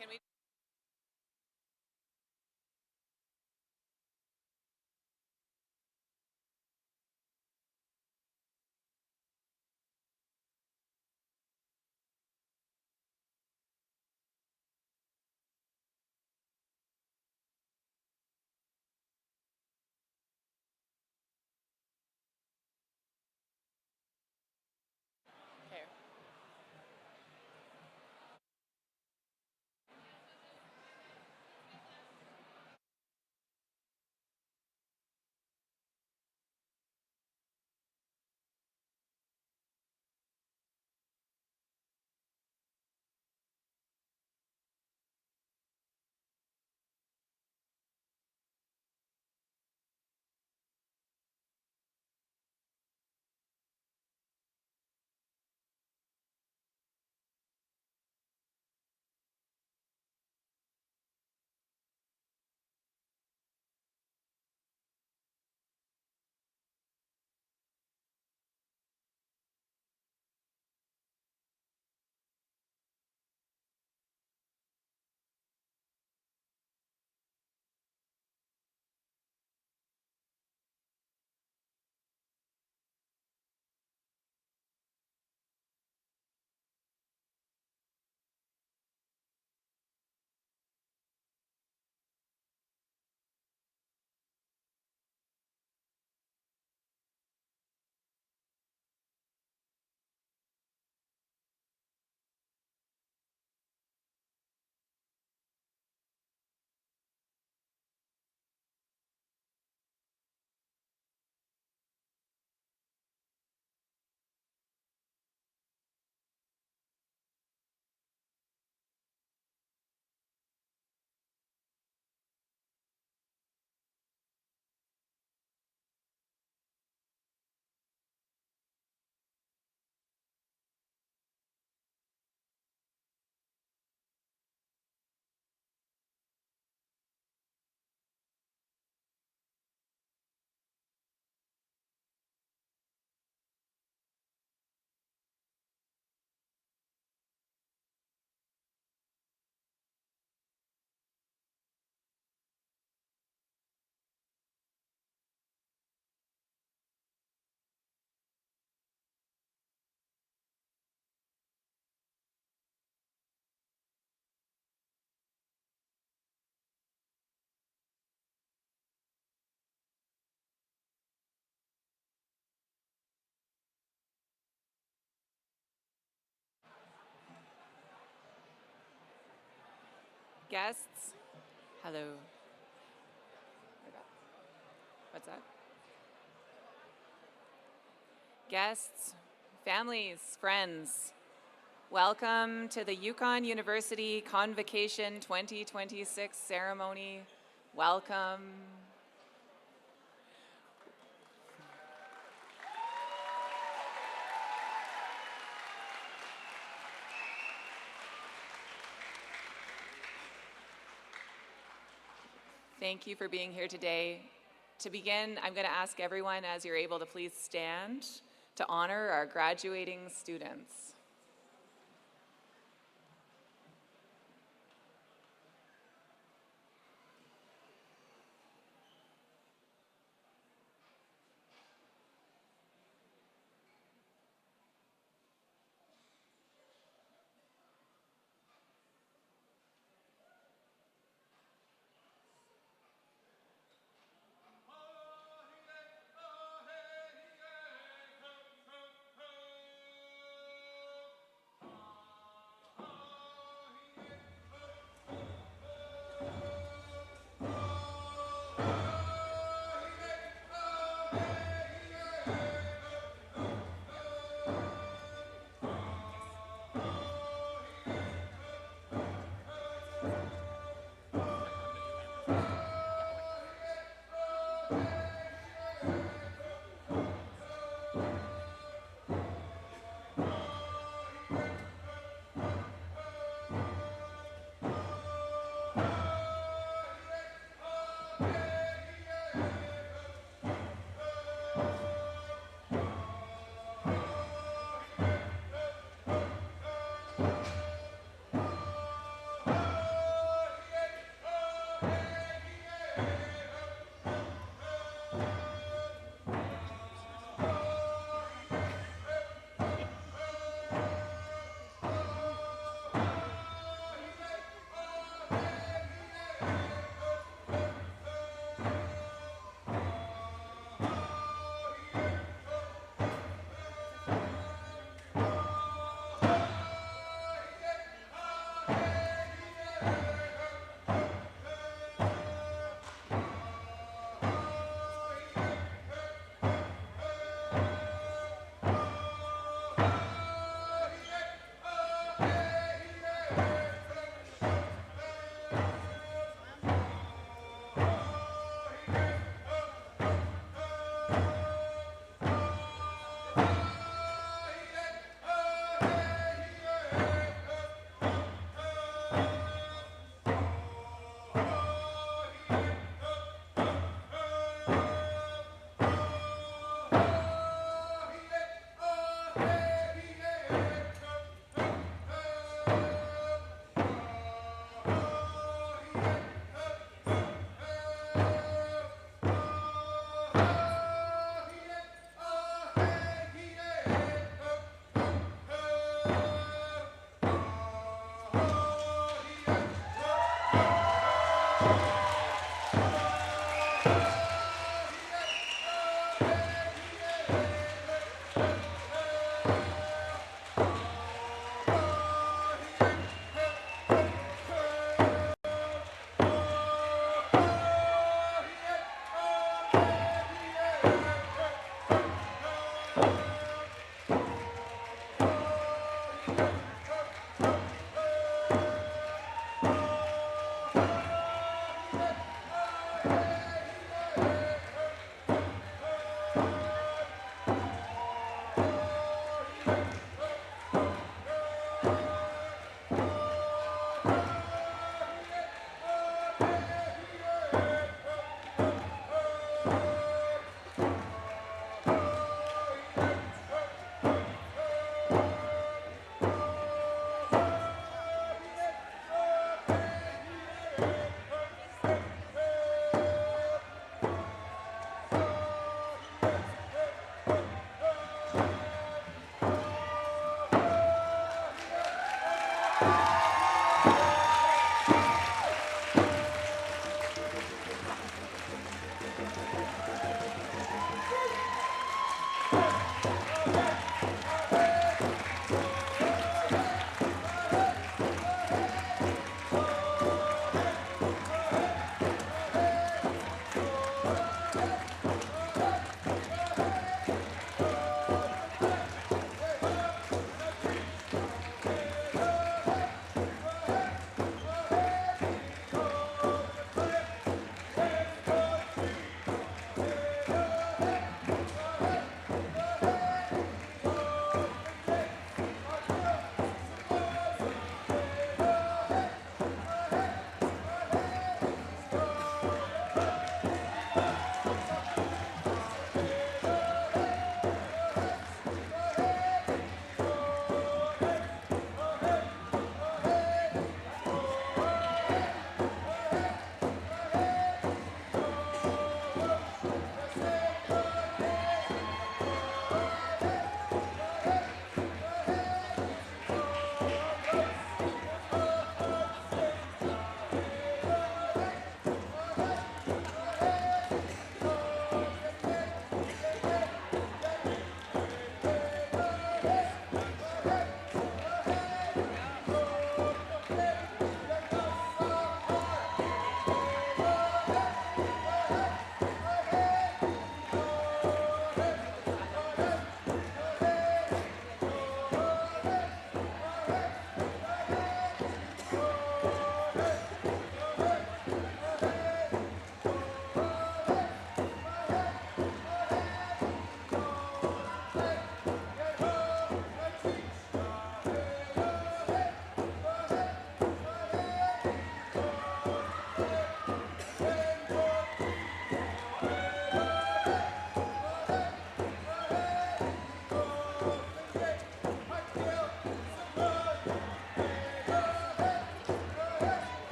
Can we? Okay. Guests, hello. What's that? Guests, families, friends, welcome to the Yukon University Convocation 2026 ceremony. Welcome. Thank you for being here today. To begin, I'm going to ask everyone, as you're able, to please stand to honor our graduating students.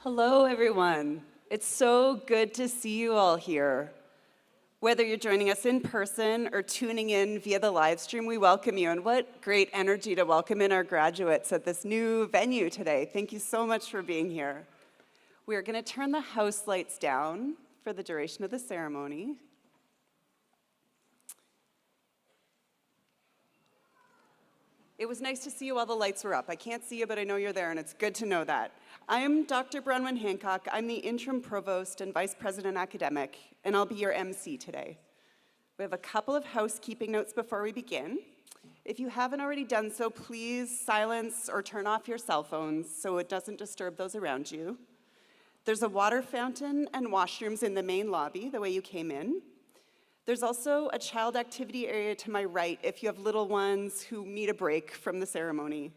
Hello, everyone. It's so good to see you all here. Whether you're joining us in person or tuning in via the live stream, we welcome you. And what great energy to welcome in our graduates at this new venue today. Thank you so much for being here. We are going to turn the house lights down for the duration of the ceremony. It was nice to see you while the lights were up. I can't see you, but I know you're there, and it's good to know that. I am Dr. Bronwyn Hancock. I'm the interim provost and vice president academic, and I'll be your MC today. We have a couple of housekeeping notes before we begin. If you haven't already done so, please silence or turn off your cell phones so it doesn't disturb those around you. There's a water fountain and washrooms in the main lobby, the way you came in. There's also a child activity area to my right if you have little ones who need a break from the ceremony.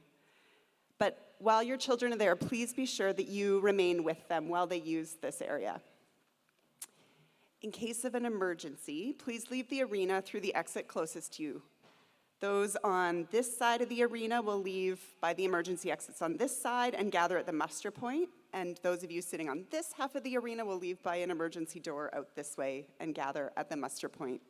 But while your children are there, please be sure that you remain with them while they use this area. In case of an emergency, please leave the arena through the exit closest to you. Those on this side of the arena will leave by the emergency exits on this side and gather at the muster point. And those of you sitting on this half of the arena will leave by an emergency door out this way and gather at the muster point.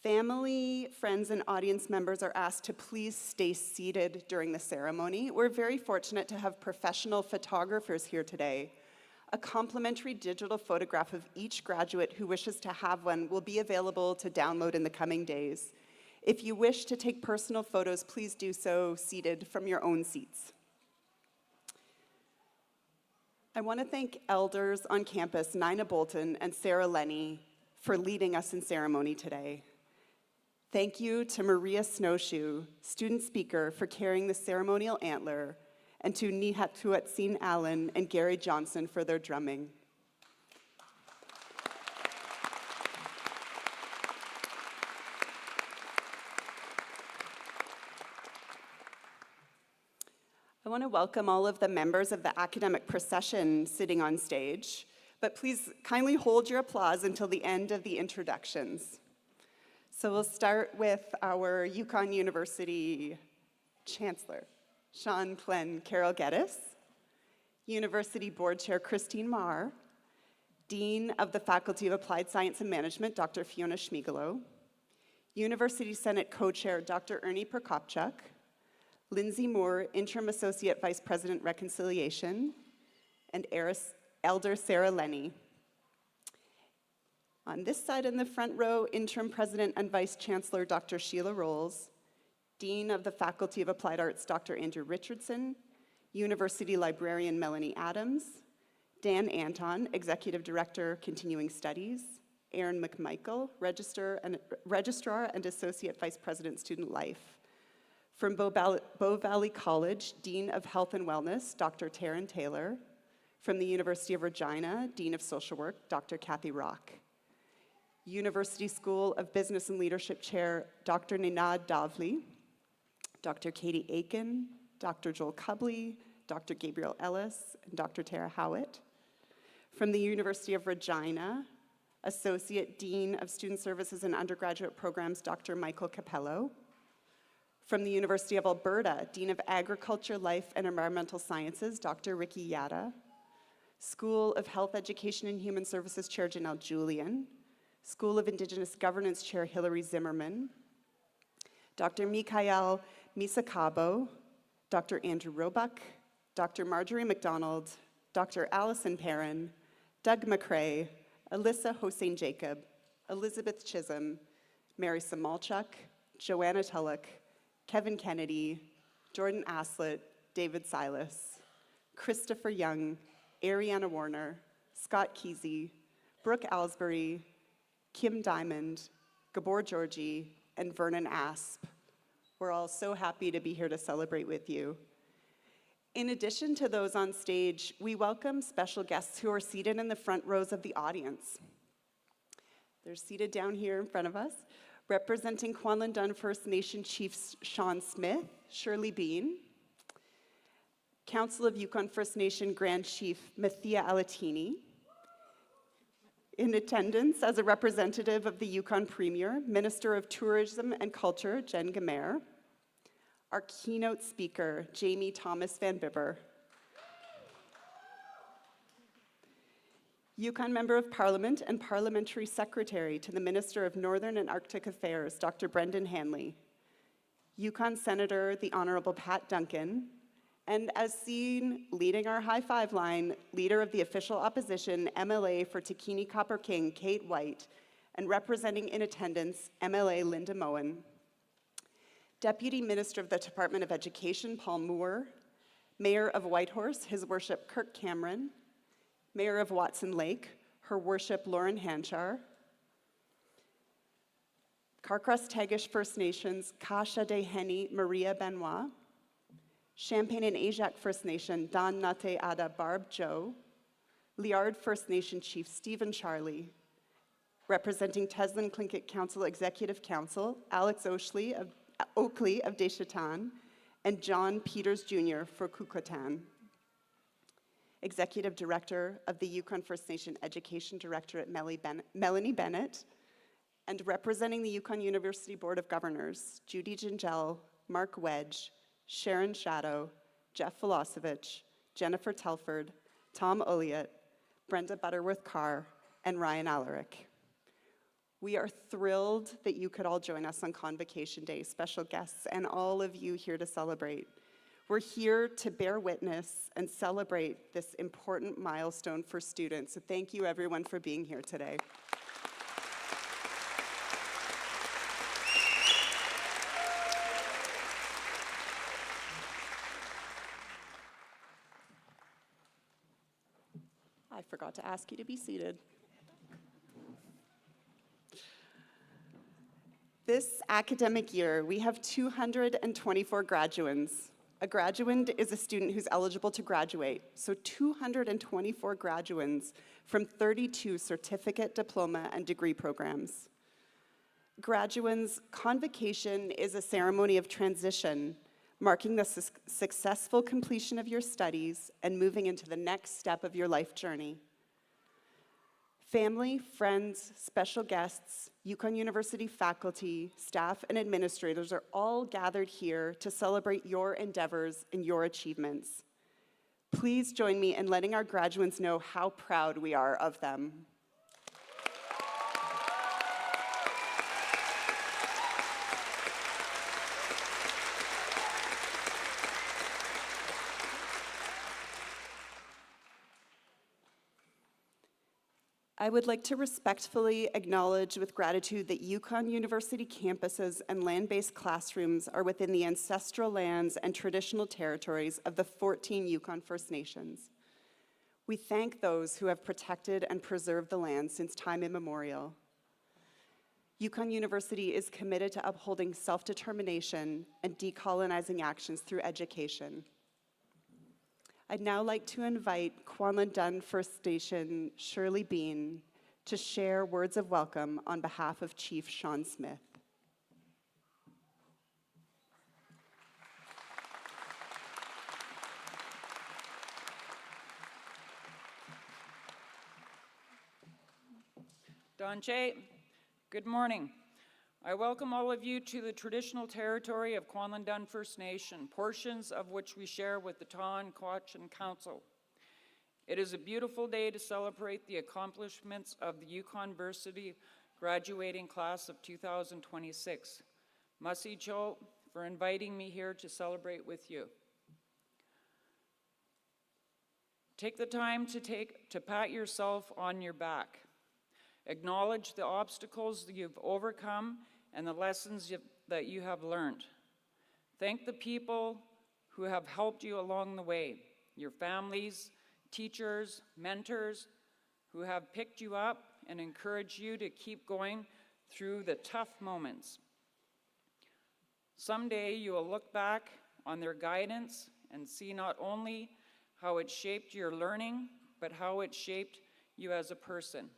Family, friends, and audience members are asked to please stay seated during the ceremony. We're very fortunate to have professional photographers here today. A complimentary digital photograph of each graduate who wishes to have one will be available to download in the coming days. If you wish to take personal photos, please do so seated from your own seats. I want to thank elders on campus, Nina Bolton and Sarah Lenny, for leading us in ceremony today. Thank you to Maria Snowshoe, student speaker, for carrying the ceremonial antler, and to Nihattuatsine Allen and Gary Johnson for their drumming. I want to welcome all of the members of the academic procession sitting on stage, but please kindly hold your applause until the end of the introductions. So we'll start with our Yukon University Chancellor, Sean Klen Carol Geddes, University Board Chair Christine Marr, Dean of the Faculty of Applied Science and Management, Dr. Fiona Schmigelo, University Senate Co-Chair Dr. Ernie Prokopchuk, Lindsay Moore, Interim Associate Vice President Reconciliation, and Elder Sarah Lenny. On this side in the front row, Interim President and Vice Chancellor Dr. Sheila Rolls, Dean of the Faculty of Applied Arts Dr. Andrew Richardson, University Librarian Melanie Adams, Dan Anton, Executive Director, Continuing Studies, Aaron McMichael, Registrar and Associate Vice President, Student Life. From Bow Valley College, Dean of Health and Wellness, Dr. Taryn Taylor. From the University of Regina, Dean of Social Work, Dr. Kathy Rock. University School of Business and Leadership Chair, Dr. Ninad Davli. Dr. Katie Aiken, Dr. Joel Cubley, Dr. Gabriel Ellis, and Dr. Tara Howitt. From the University of Regina, Associate Dean of Student Services and Undergraduate Programs, Dr. Michael Capello. From the University of Alberta, Dean of Agriculture, Life, and Environmental Sciences, Dr. Ricky Yada. School of Health Education and Human Services Chair Janelle Julian. School of Indigenous Governance Chair Hilary Zimmerman. Dr. Mikhail Misakabo, Dr. Andrew Roebuck, Dr. Marjorie McDonald, Dr. Allison Perrin, Doug McCrae, Alyssa Hossein Jacob, Elizabeth Chisholm, Mary Samalchuk, Joanna Tulloch, Kevin Kennedy, Jordan Aslett, David Silas, Christopher Young, Ariana Warner, Scott Kesey, Brooke Alsbury, Kim Diamond, Gabor Georgie, and Vernon Asp. We're all so happy to be here to celebrate with you. In addition to those on stage, we welcome special guests who are seated in the front rows of the audience. They're seated down here in front of us. Representing Kwanlin Dun First Nation Chiefs Sean Smith, Shirley Bean, Council of Yukon First Nation Grand Chief Mathia Alatini, in attendance as a representative of the Yukon Premier, Minister of Tourism and Culture, Jen Gamer, our keynote speaker, Jamie Thomas Van Bibber, Yukon Member of Parliament and Parliamentary Secretary to the Minister of Northern and Arctic Affairs, Dr. Brendan Hanley. Yukon Senator, the Honorable Pat Duncan, and as seen leading our high five line, Leader of the Official Opposition, MLA for Takini Copper King, Kate White, and representing in attendance, MLA Linda Moen. Deputy Minister of the Department of Education, Paul Moore, Mayor of Whitehorse, His Worship Kirk Cameron, Mayor of Watson Lake, Her Worship Lauren Hanchar, Carcross-Tagish First Nations, Kasha De Henny, Maria Benoit, Champagne and Ajac First Nation, Don Nate Ada Barb Joe, Liard First Nation Chief Stephen Charlie, representing Teslin Tlingit Council Executive Council, Alex Oakley of Deschatan, and John Peters Jr. for Kukotan. Executive Director of the Yukon First Nation Education Directorate, Melanie Bennett, and representing the Yukon University Board of Governors, Judy Gingell, Mark Wedge, Sharon Shadow, Jeff Velosevich, Jennifer Telford, Tom Olliott, Brenda Butterworth Carr, and Ryan Alaric. We are thrilled that you could all join us on Convocation Day, special guests, and all of you here to celebrate. We're here to bear witness and celebrate this important milestone for students. So thank you everyone for being here today. I forgot to ask you to be seated. This academic year, we have 224 graduands. A graduand is a student who's eligible to graduate, so 224 graduands from 32 certificate, diploma, and degree programs. Graduands, Convocation is a ceremony of transition, marking the successful completion of your studies and moving into the next step of your life journey. Family, friends, special guests, Yukon University faculty, staff, and administrators are all gathered here to celebrate your endeavors and your achievements. Please join me in letting our graduates know how proud we are of them. I would like to respectfully acknowledge with gratitude that Yukon University campuses and land-based classrooms are within the ancestral lands and traditional territories of the 14 Yukon First Nations. We thank those who have protected and preserved the land since time immemorial. Yukon University is committed to upholding self-determination and decolonizing actions through education. I'd now like to invite Kwanlin Dun First Nation Shirley Bean to share words of welcome on behalf of Chief Sean Smith. Danche, good morning. I welcome all of you to the traditional territory of Kwanlin Dun First Nation, portions of which we share with the Taan Quechan Council. It is a beautiful day to celebrate the accomplishments of the Yukon University graduating class of 2026. Masi Cho for inviting me here to celebrate with you. Take the time to pat yourself on your back. Acknowledge the obstacles that you've overcome and the lessons that you have learned. Thank the people who have helped you along the way, your families, teachers, mentors, who have picked you up and encouraged you to keep going through the tough moments. Someday you will look back on their guidance and see not only how it shaped your learning, but how it shaped you as a person.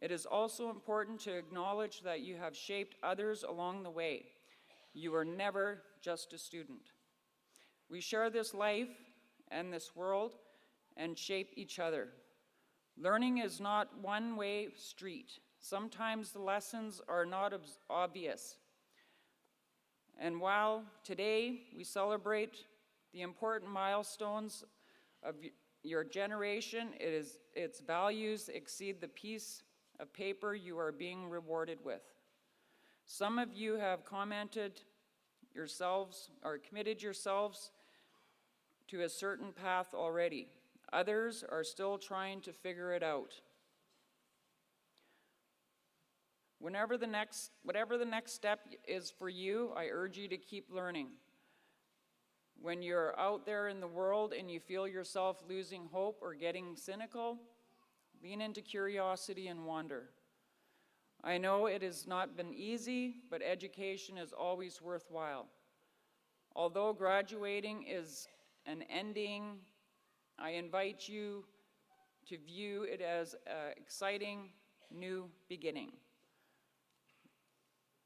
It is also important to acknowledge that you have shaped others along the way. You are never just a student. We share this life and this world and shape each other. Learning is not a one-way street. Sometimes the lessons are not obvious. And while today we celebrate the important milestones your generation, its values exceed the piece of paper you are being rewarded with. Some of you have commented yourselves or committed yourselves to a certain path already. Others are still trying to figure it out. Whatever the next step is for you, I urge you to keep learning. When you're out there in the world and you feel yourself losing hope or getting cynical, lean into curiosity and wonder. I know it has not been easy, but education is always worthwhile. Although graduating is an ending, I invite you to view it as an exciting new beginning.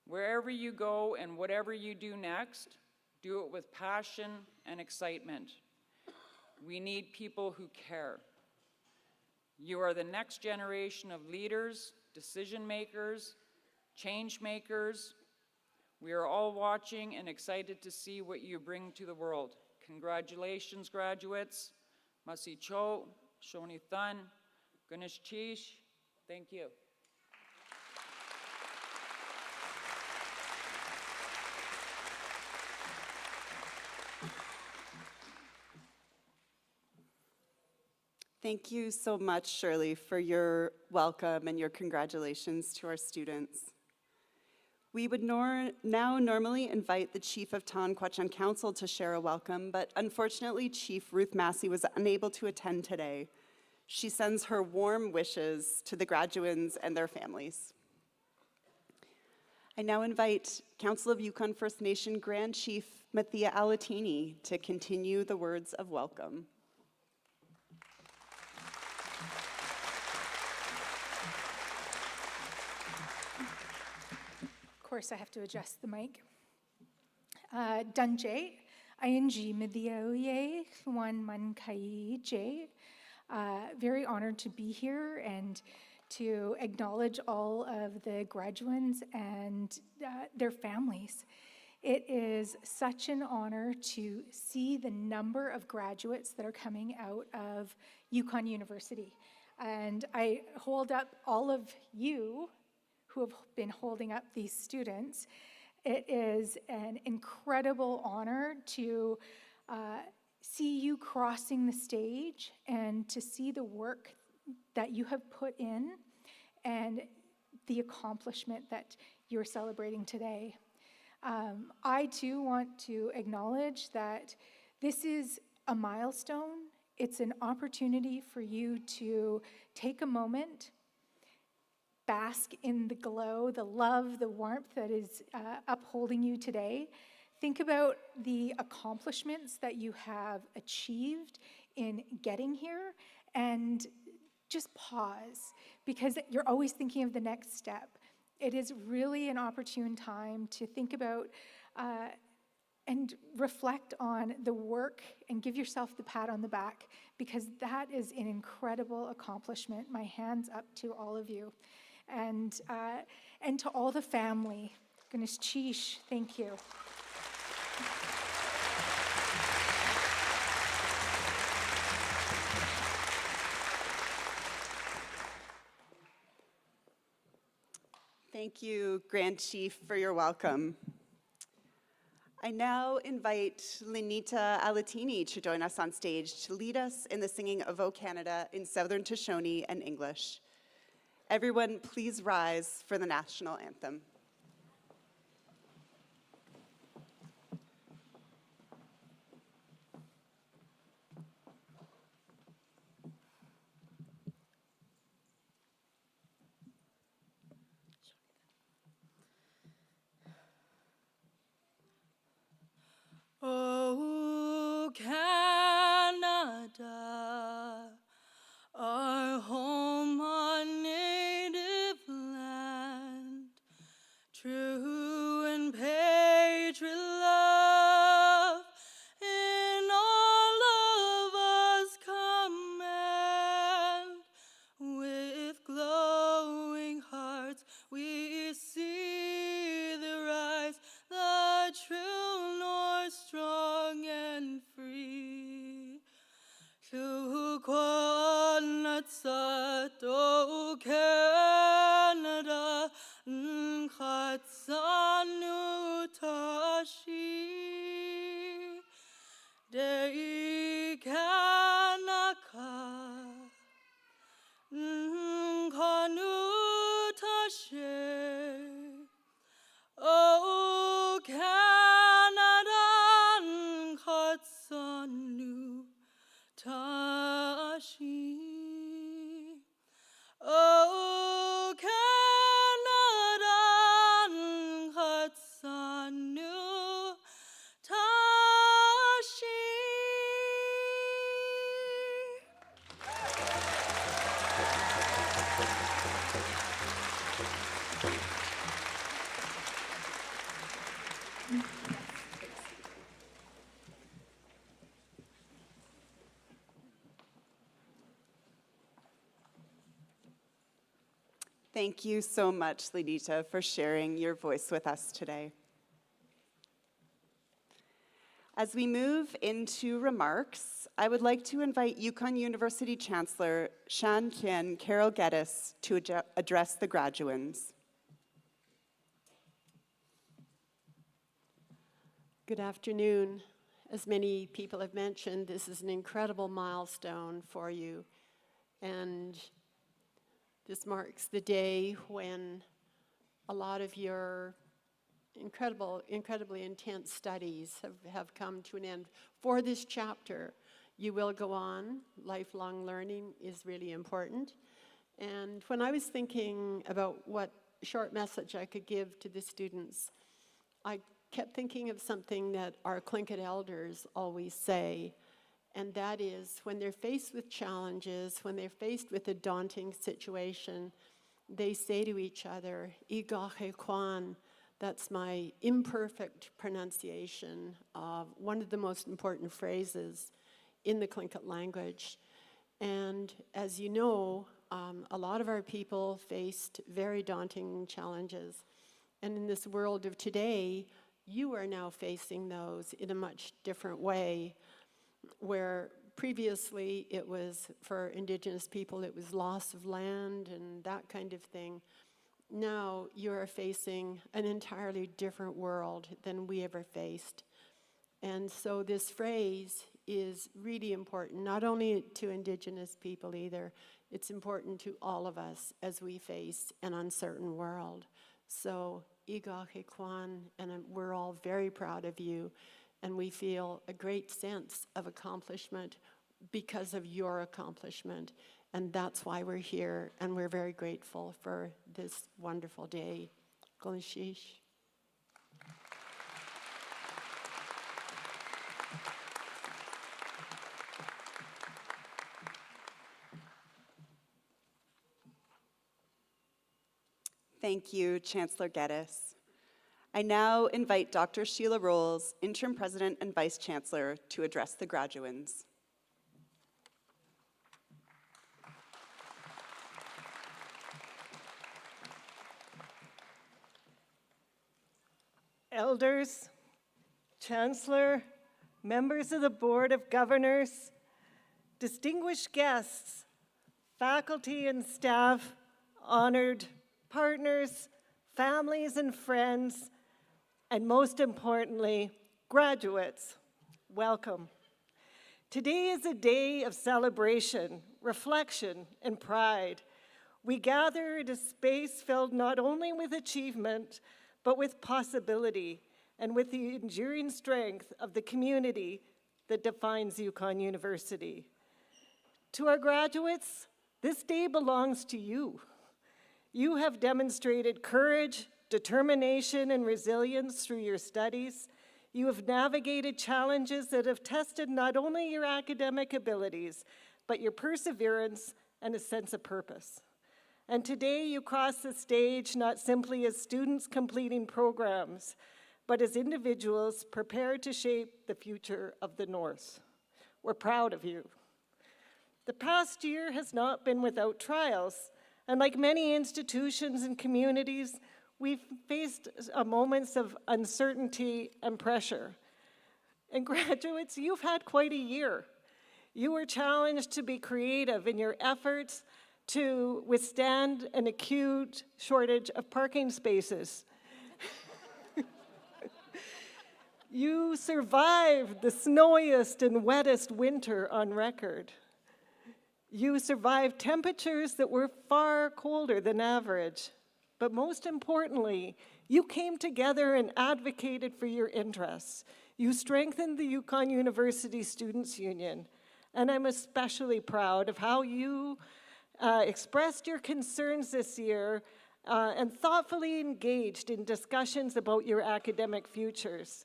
Wherever you go and whatever you do next, do it with passion and excitement. We need people who care. You are the next generation of leaders, decision makers, change makers. We are all watching and excited to see what you bring to the world. Congratulations, graduates. Masi Cho, Shoni Thun, Ganesh Chish. Thank you. Thank you so much, Shirley, for your welcome and your congratulations to our students. We would now normally invite the Chief of Tonquachan Council to share a welcome, but unfortunately, Chief Ruth Massey was unable to attend today. She sends her warm wishes to the graduands and their families. I now invite Council of Yukon First Nation Grand Chief Mathia Alatini to continue the words of welcome. Of course, I have to adjust the mic. Dunjay, ing midioye one man kai j. Very honored to be here and to acknowledge all of the graduands and their families. It is such an honor to see the number of graduates that are coming out of Yukon University. And I hold up all of you who have been holding up these students. It is an incredible honor to see you crossing the stage and to see the work that you have put in and the accomplishment that you're celebrating today. I too want to acknowledge that this is a milestone. It's an opportunity for you to take a moment, bask in the glow, the love, the warmth that is upholding you today. Think about the accomplishments that you have achieved in getting here and just pause because you're always thinking of the next step. It is really an opportune time to think about and reflect on the work and give yourself the pat on the back because that is an incredible accomplishment. My hands up to all of you. And to all the family. Ganesh Chish, thank you. Thank you, Grand Chief, for your welcome. I now invite Lenita Alatini to join us on stage to lead us in the singing of O Canada in Southern Shoshone and English. Everyone, please rise for the national anthem. Oh, Canada, our home, our native land, Sato Canada Nkatsanu Tashi Dei Kanaka Nkanu Tashi O Canada Nkatsanu Tashi O Canada Hatsanu Tashi. Thank you so much, Lidita, for sharing your voice with us today. As we move into remarks, I would like to invite Yukon University Chancellor Shan Tien Carol Geddes to address the graduands. Good afternoon. As many people have mentioned, this is an incredible milestone for you, and this marks the day when a lot of your incredibly intense studies have come to an end. For this chapter, you will go on. Lifelong learning is really important. And when I was thinking about what short message I could give to the students, I kept thinking of something that our Tlingit elders always say, and that is when they're faced with challenges, when they're faced with a daunting situation, they say to each other, "Igahe Kwan." That's my imperfect pronunciation of one of the most important phrases in the Tlingit language. And as you know, a lot of our people faced very daunting challenges. And in this world of today, you are now facing those in a much different way, where previously it was for Indigenous people, it was loss of land and that kind of thing. Now you are facing an entirely different world than we ever faced. And so this phrase is really important, not only to Indigenous people either, it's important to all of us as we face an uncertain world. So, Igahe Kwan, and we're all very proud of you, and we feel a great sense of accomplishment because of your accomplishment. And that's why we're here, and we're very grateful for this wonderful day. Golishish. Thank you, Chancellor Geddes. I now invite Dr. Sheila Rolls, Interim President and Vice Chancellor, to address the graduands. Elders, Chancellor, members of the Board of Governors, distinguished guests, faculty and staff, honored partners, families and friends, and most importantly, graduates, welcome. Today is a day of celebration, reflection, and pride. We gather at a space filled not only with achievement, but with possibility and with the enduring strength of the community that defines Yukon University. To our graduates, this day belongs to you. You have demonstrated courage, determination, and resilience through your studies. You have navigated challenges that have tested not only your academic abilities, but your perseverance and a sense of purpose. And today you cross the stage not simply as students completing programs, but as individuals prepared to shape the future of the North. We're proud of you. The past year has not been without trials, and like many institutions and communities, we've faced moments of uncertainty and pressure. And graduates, you've had quite a year. You were challenged to be creative in your efforts to withstand an acute shortage of parking spaces. You survived the snowiest and wettest winter on record. You survived temperatures that were far colder than average. But most importantly, you came together and advocated for your interests. You strengthened the Yukon University Students' Union. And I'm especially proud of how you expressed your concerns this year and thoughtfully engaged in discussions about your academic futures.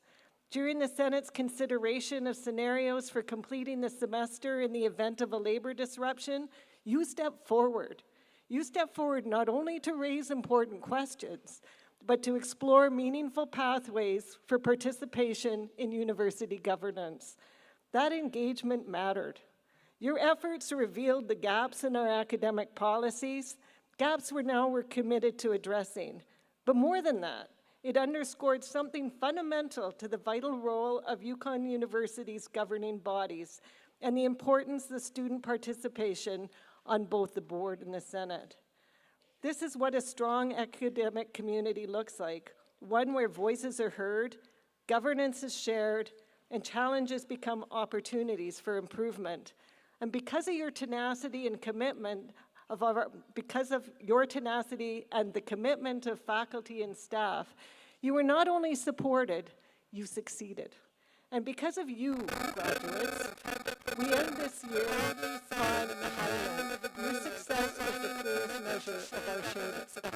During the Senate's consideration of scenarios for completing the semester in the event of a labor disruption, you stepped forward. You stepped forward not only to raise important questions, but to explore meaningful pathways for participation in university governance. That engagement mattered. Your efforts revealed the gaps in our academic policies, gaps we're committed to addressing. But more than that, it underscored something fundamental to the vital role of Yukon University's governing bodies and the importance of student participation on both the board and the Senate. This is what a strong academic community looks like, one where voices are heard, governance is shared, and challenges become opportunities for improvement. And because of your tenacity and commitment, because of your tenacity and the commitment of faculty and staff, you were not only supported, you succeeded. And because of you, graduates, we end this year on a high note. Your success was the clearest measure of our shared efforts.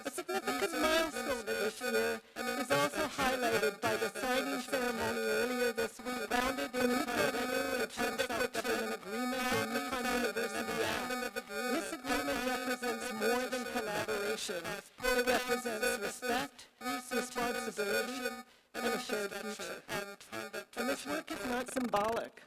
A significant milestone this year is also highlighted by the signing ceremony earlier this week, grounded in the self-government agreement and Yukon University Act. This agreement represents more than collaboration. It represents respect, responsibility, and a shared future. And this work is not symbolic.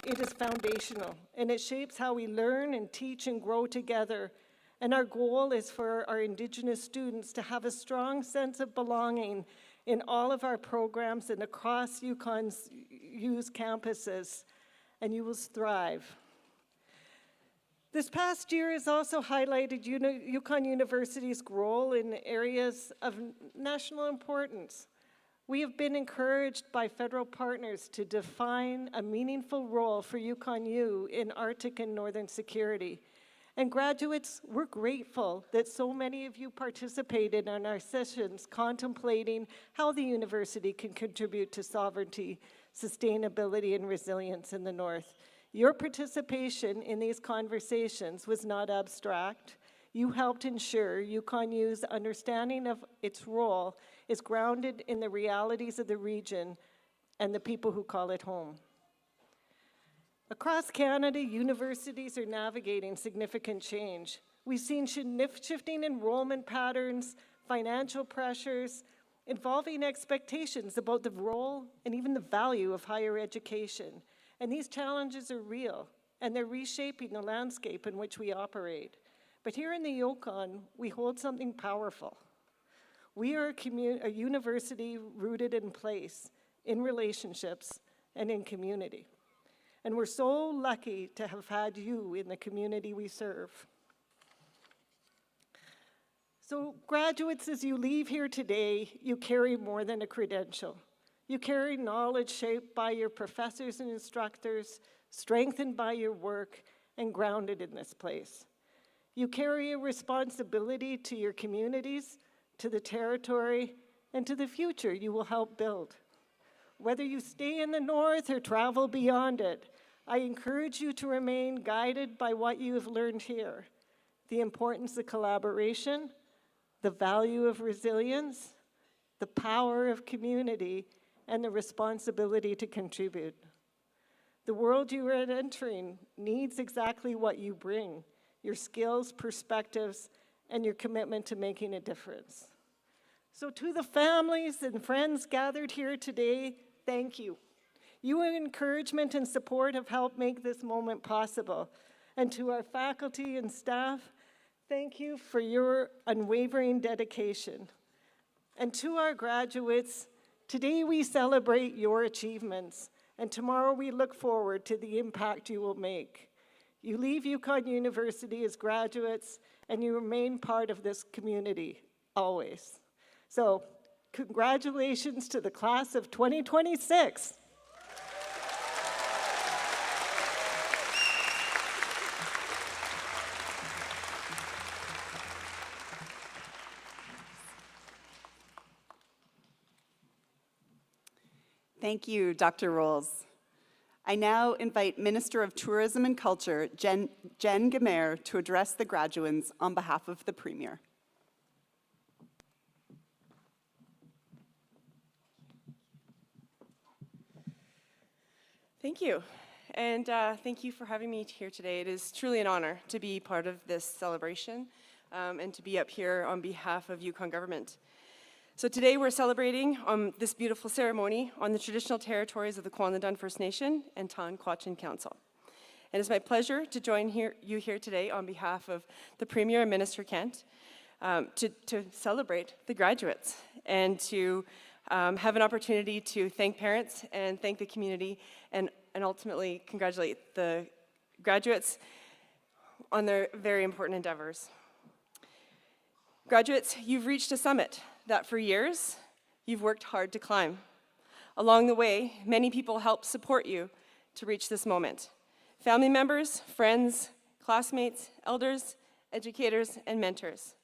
It is foundational, and it shapes how we learn and teach and grow together. And our goal is for our Indigenous students to have a strong sense of belonging in all of our programs and across Yukon's campuses, and you will thrive. This past year has also highlighted Yukon University's role in areas of national importance. We have been encouraged by federal partners to define a meaningful role for YukonU in Arctic and Northern security. And graduates, we're grateful that so many of you participated in our sessions contemplating how the university can contribute to sovereignty, sustainability, and resilience in the North. Your participation in these conversations was not abstract. You helped ensure YukonU's understanding of its role is grounded in the realities of the region and the people who call it home. Across Canada, universities are navigating significant change. We've seen shifting enrollment patterns, financial pressures, evolving expectations about the role and even the value of higher education. And these challenges are real, and they're reshaping the landscape in which we operate. But here in the Yukon, we hold something powerful. We are a university rooted in place, in relationships, and in community. And we're so lucky to have had you in the community we serve. So graduates, as you leave here today, you carry more than a credential. You carry knowledge shaped by your professors and instructors, strengthened by your work, and grounded in this place. You carry a responsibility to your communities, to the territory, and to the future you will help build. Whether you stay in the North or travel beyond it, I encourage you to remain guided by what you have learned here, the importance of collaboration, the value of resilience, the power of community, and the responsibility to contribute. The world you are entering needs exactly what you bring, your skills, perspectives, and your commitment to making a difference. So to the families and friends gathered here today, thank you. Your encouragement and support have helped make this moment possible. And to our faculty and staff, thank you for your unwavering dedication. And to our graduates, today we celebrate your achievements and tomorrow we look forward to the impact you will make. You leave Yukon University as graduates, and you remain part of this community, always. So, congratulations to the class of 2026. Thank you, Dr. Rolls. I now invite Minister of Tourism and Culture, Jen Gamer, to address the graduands on behalf of the Premier. Thank you, and thank you for having me here today. It is truly an honor to be part of this celebration and to be up here on behalf of Yukon government. So today we're celebrating this beautiful ceremony on the traditional territories of the Kwanadun First Nation and Tan-Kwachin Council. And it's my pleasure to join you here today on behalf of the Premier and Minister Kent to celebrate the graduates and to have an opportunity to thank parents and thank the community and ultimately congratulate the graduates on their very important endeavors. Graduates, you've reached a summit that for years you've worked hard to climb. Along the way, many people helped support you to reach this moment. Family members, friends, classmates, elders, educators, and mentors.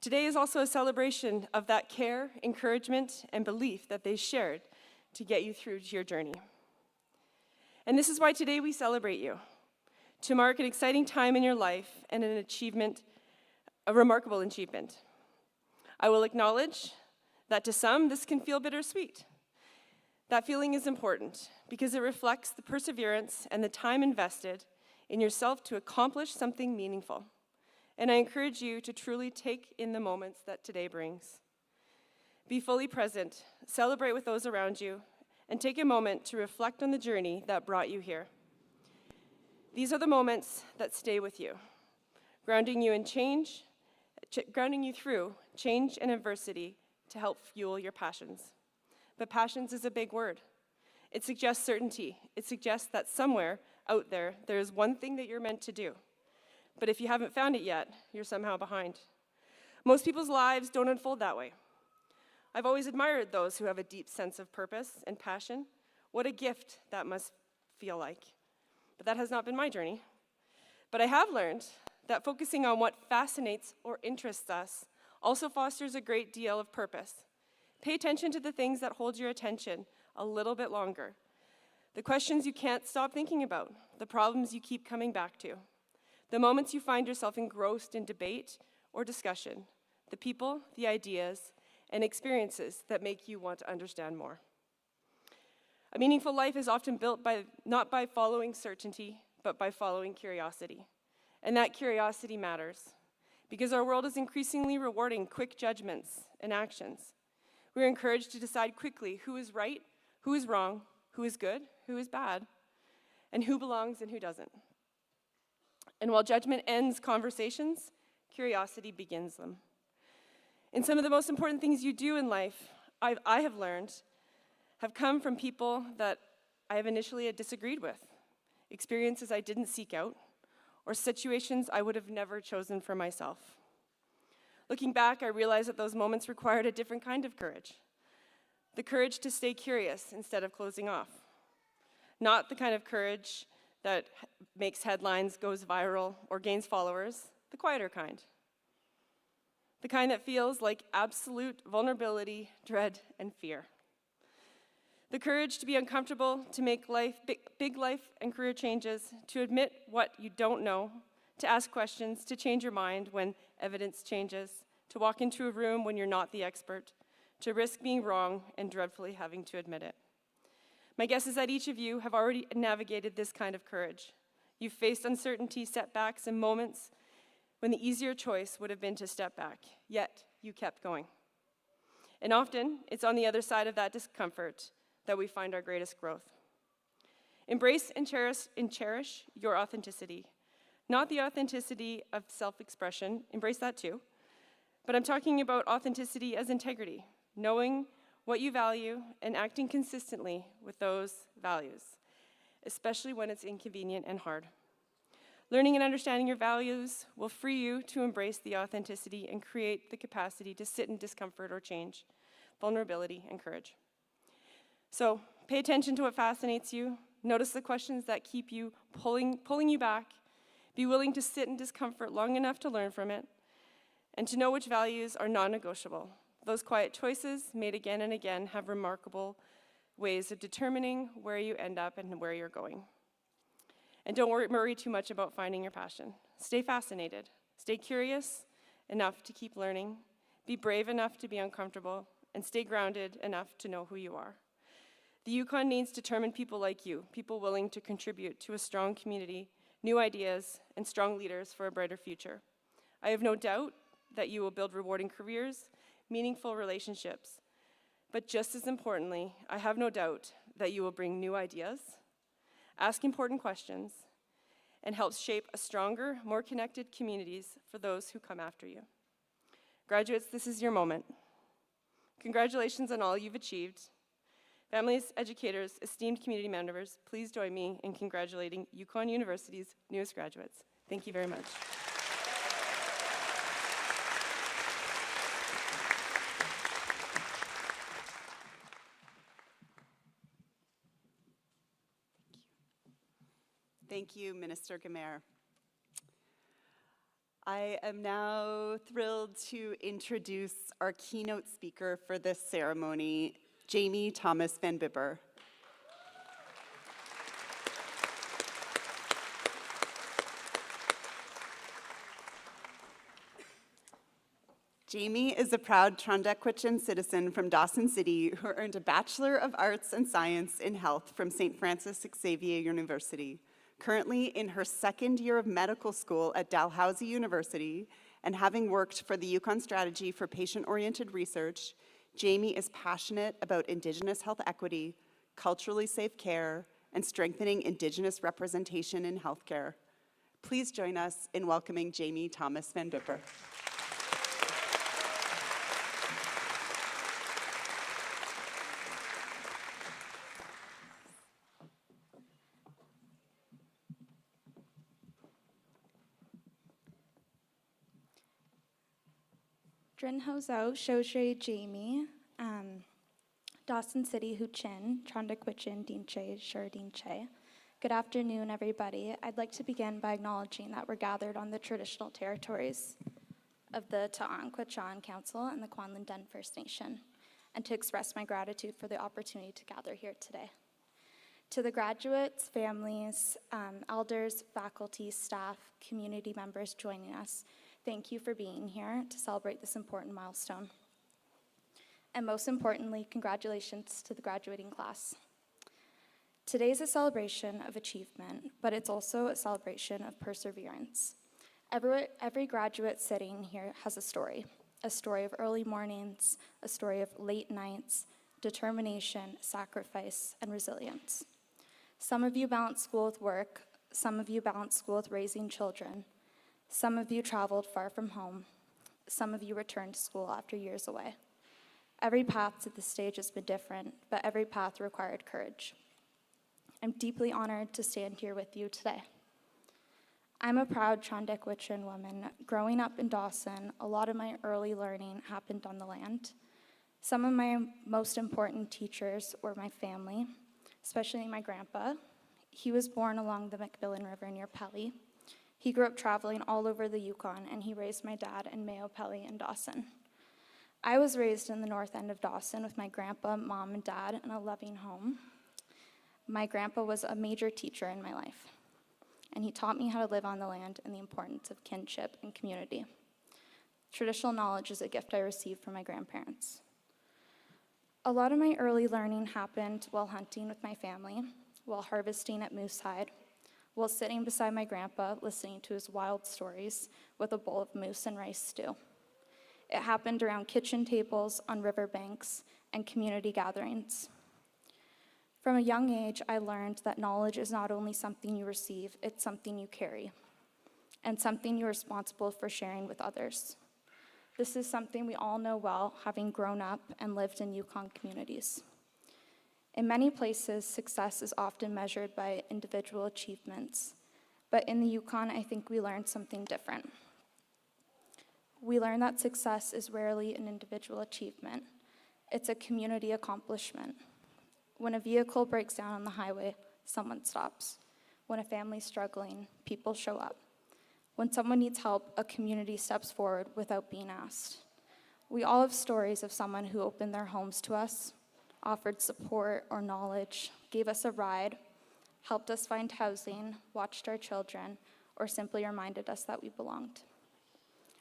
Today is also a celebration of that care, encouragement, and belief that they shared to get you through your journey. And this is why today we celebrate you, to mark an exciting time in your life and an achievement, a remarkable achievement. I will acknowledge that to some, this can feel bittersweet. That feeling is important because it reflects the perseverance and the time invested in yourself to accomplish something meaningful. And I encourage you to truly take in the moments that today brings. Be fully present, celebrate with those around you, and take a moment to reflect on the journey that brought you here. These are the moments that stay with you, grounding you in change, grounding you through change and adversity to help fuel your passions. But passions is a big word. It suggests certainty. It suggests that somewhere out there, there is one thing that you're meant to do. But if you haven't found it yet, you're somehow behind. Most people's lives don't unfold that way. I've always admired those who have a deep sense of purpose and passion. What a gift that must feel like. But that has not been my journey. But I have learned that focusing on what fascinates or interests us also fosters a great deal of purpose. Pay attention to the things that hold your attention a little bit longer. The questions you can't stop thinking about, the problems you keep coming back to, the moments you find yourself engrossed in debate or discussion, the people, the ideas, and experiences that make you want to understand more. A meaningful life is often built not by following certainty, but by following curiosity. And that curiosity matters, because our world is increasingly rewarding quick judgments and actions. We're encouraged to decide quickly who is right, who is wrong, who is good, who is bad, and who belongs and who doesn't. And while judgment ends conversations, curiosity begins them. And some of the most important things you do in life, I have learned, have come from people that I have initially disagreed with, experiences I didn't seek out, or situations I would have never chosen for myself. Looking back, I realized that those moments required a different kind of courage. The courage to stay curious instead of closing off. Not the kind of courage that makes headlines, goes viral, or gains followers, the quieter kind. The kind that feels like absolute vulnerability, dread, and fear. The courage to be uncomfortable, to make big life and career changes, to admit what you don't know, to ask questions, to change your mind when evidence changes, to walk into a room when you're not the expert, to risk being wrong and dreadfully having to admit it. My guess is that each of you have already navigated this kind of courage. You've faced uncertainty, setbacks, and moments when the easier choice would have been to step back, yet you kept going. And often, it's on the other side of that discomfort that we find our greatest growth. Embrace and cherish your authenticity. Not the authenticity of self-expression, embrace that too, but I'm talking about authenticity as integrity, knowing what you value, and acting consistently with those values, especially when it's inconvenient and hard. Learning and understanding your values will free you to embrace the authenticity and create the capacity to sit in discomfort or change, vulnerability, and courage. So pay attention to what fascinates you. Notice the questions that keep you pulling you back. Be willing to sit in discomfort long enough to learn from it, and to know which values are non-negotiable. Those quiet choices, made again and again, have remarkable ways of determining where you end up and where you're going. And don't worry too much about finding your passion. Stay fascinated. Stay curious enough to keep learning. Be brave enough to be uncomfortable. And stay grounded enough to know who you are. The Yukon needs determined people like you, people willing to contribute to a strong community, new ideas, and strong leaders for a brighter future. I have no doubt that you will build rewarding careers, meaningful relationships. But just as importantly, I have no doubt that you will bring new ideas, ask important questions, and help shape a stronger, more connected communities for those who come after you. Graduates, this is your moment. Congratulations on all you've achieved. Families, educators, esteemed community members, please join me in congratulating Yukon University's newest graduates. Thank you very much. Thank you, Minister Gamer. I am now thrilled to introduce our keynote speaker for this ceremony, Jamie Thomas Van Bibber. Jamie is a proud Trondequitchin citizen from Dawson City who earned a Bachelor of Arts and Science in Health from St. Francis Xavier University. Currently in her second year of medical school at Dalhousie University, and having worked for the Yukon Strategy for Patient-Oriented Research, Jamie is passionate about Indigenous health equity, culturally safe care, and strengthening Indigenous representation in healthcare. Please join us in welcoming Jamie Thomas Van Bibber. Drin Hozao, Shoshe Jamie, Dawson City Huchin, Trondequitchin Dinche, Shardinche. Good afternoon, everybody. I'd like to begin by acknowledging that we're gathered on the traditional territories of the Ta'anquachan Council and the Kwanlin Den First Nation, and to express my gratitude for the opportunity to gather here today. To the graduates, families, elders, faculty, staff, community members joining us, thank you for being here to celebrate this important milestone. And most importantly, congratulations to the graduating class. Today is a celebration of achievement, but it's also a celebration of perseverance. Every graduate sitting here has a story of early mornings, a story of late nights, determination, sacrifice, and resilience. Some of you balance school with work, some of you balance school with raising children, some of you traveled far from home, some of you returned to school after years away. Every path to this stage has been different, but every path required courage. I'm deeply honored to stand here with you today. I'm a proud Trondequitchin woman. Growing up in Dawson, a lot of my early learning happened on the land. Some of my most important teachers were my family, especially my grandpa. He was born along the Macmillan River near Pelly. He grew up traveling all over the Yukon, and he raised my dad in Mayo, Pelly, and Dawson. I was raised in the north end of Dawson with my grandpa, mom, and dad in a loving home. My grandpa was a major teacher in my life, and he taught me how to live on the land and the importance of kinship and community. Traditional knowledge is a gift I received from my grandparents. A lot of my early learning happened while hunting with my family, while harvesting at Moosehide, while sitting beside my grandpa listening to his wild stories with a bowl of moose and rice stew. It happened around kitchen tables, on riverbanks, and community gatherings. From a young age, I learned that knowledge is not only something you receive, it's something you carry, and something you're responsible for sharing with others. This is something we all know well, having grown up and lived in Yukon communities. In many places, success is often measured by individual achievements, but in the Yukon, I think we learned something different. We learned that success is rarely an individual achievement. It's a community accomplishment. When a vehicle breaks down on the highway, someone stops. When a family's struggling, people show up. When someone needs help, a community steps forward without being asked. We all have stories of someone who opened their homes to us, offered support or knowledge, gave us a ride, helped us find housing, watched our children, or simply reminded us that we belonged.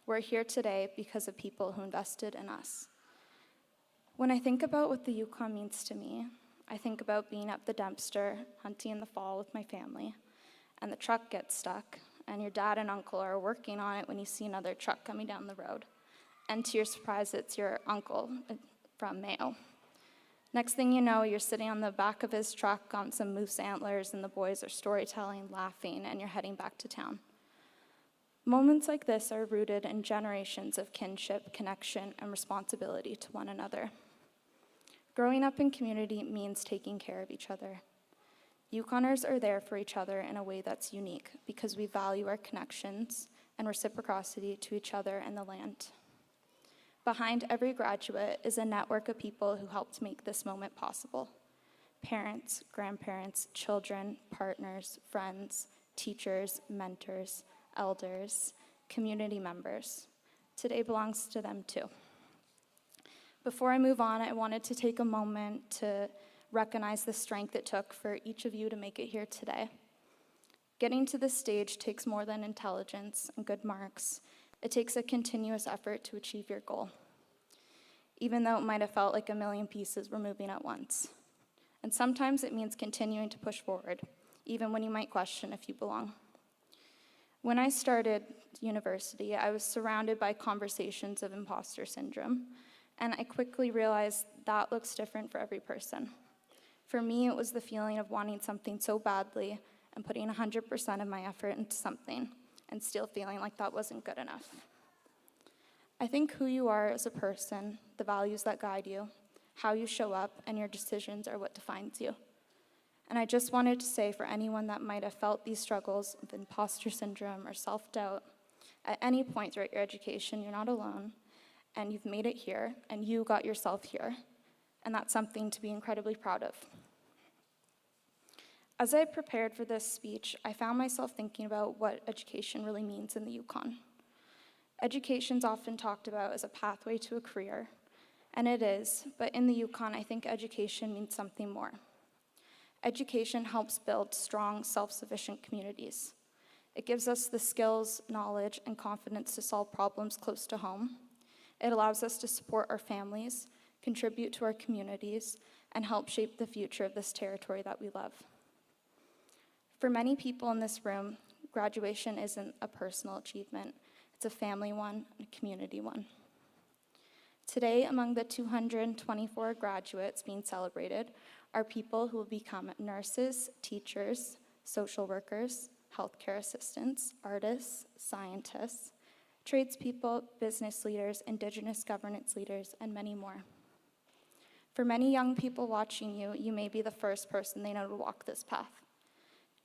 We're here today because of people who invested in us. When I think about what the Yukon means to me, I think about being at the Dempster, hunting in the fall with my family, and the truck gets stuck, and your dad and uncle are working on it when you see another truck coming down the road. And to your surprise, it's your uncle from Mayo. Next thing you know, you're sitting on the back of his truck on some moose antlers, and the boys are storytelling, laughing, and you're heading back to town. Moments like this are rooted in generations of kinship, connection, and responsibility to one another. Growing up in community means taking care of each other. Yukoners are there for each other in a way that's unique because we value our connections and reciprocity to each other and the land. Behind every graduate is a network of people who helped make this moment possible. Parents, grandparents, children, partners, friends, teachers, mentors, elders, community members. Today belongs to them too. Before I move on, I wanted to take a moment to recognize the strength it took for each of you to make it here today. Getting to this stage takes more than intelligence and good marks. It takes a continuous effort to achieve your goal, even though it might have felt like a million pieces were moving at once. And sometimes it means continuing to push forward, even when you might question if you belong. When I started university, I was surrounded by conversations of imposter syndrome, and I quickly realized that looks different for every person. For me, it was the feeling of wanting something so badly and putting 100% of my effort into something and still feeling like that wasn't good enough. I think who you are as a person, the values that guide you, how you show up, and your decisions are what defines you. And I just wanted to say for anyone that might have felt these struggles of imposter syndrome or self-doubt, at any point throughout your education, you're not alone, and you've made it here, and you got yourself here. And that's something to be incredibly proud of. As I prepared for this speech, I found myself thinking about what education really means in the Yukon. Education's often talked about as a pathway to a career, and it is, but in the Yukon, I think education means something more. Education helps build strong, self-sufficient communities. It gives us the skills, knowledge, and confidence to solve problems close to home. It allows us to support our families, contribute to our communities, and help shape the future of this territory that we love. For many people in this room, graduation isn't a personal achievement. It's a family one, and a community one. Today, among the 224 graduates being celebrated are people who will become nurses, teachers, social workers, healthcare assistants, artists, scientists, tradespeople, business leaders, Indigenous governance leaders, and many more. For many young people watching you, you may be the first person they know to walk this path.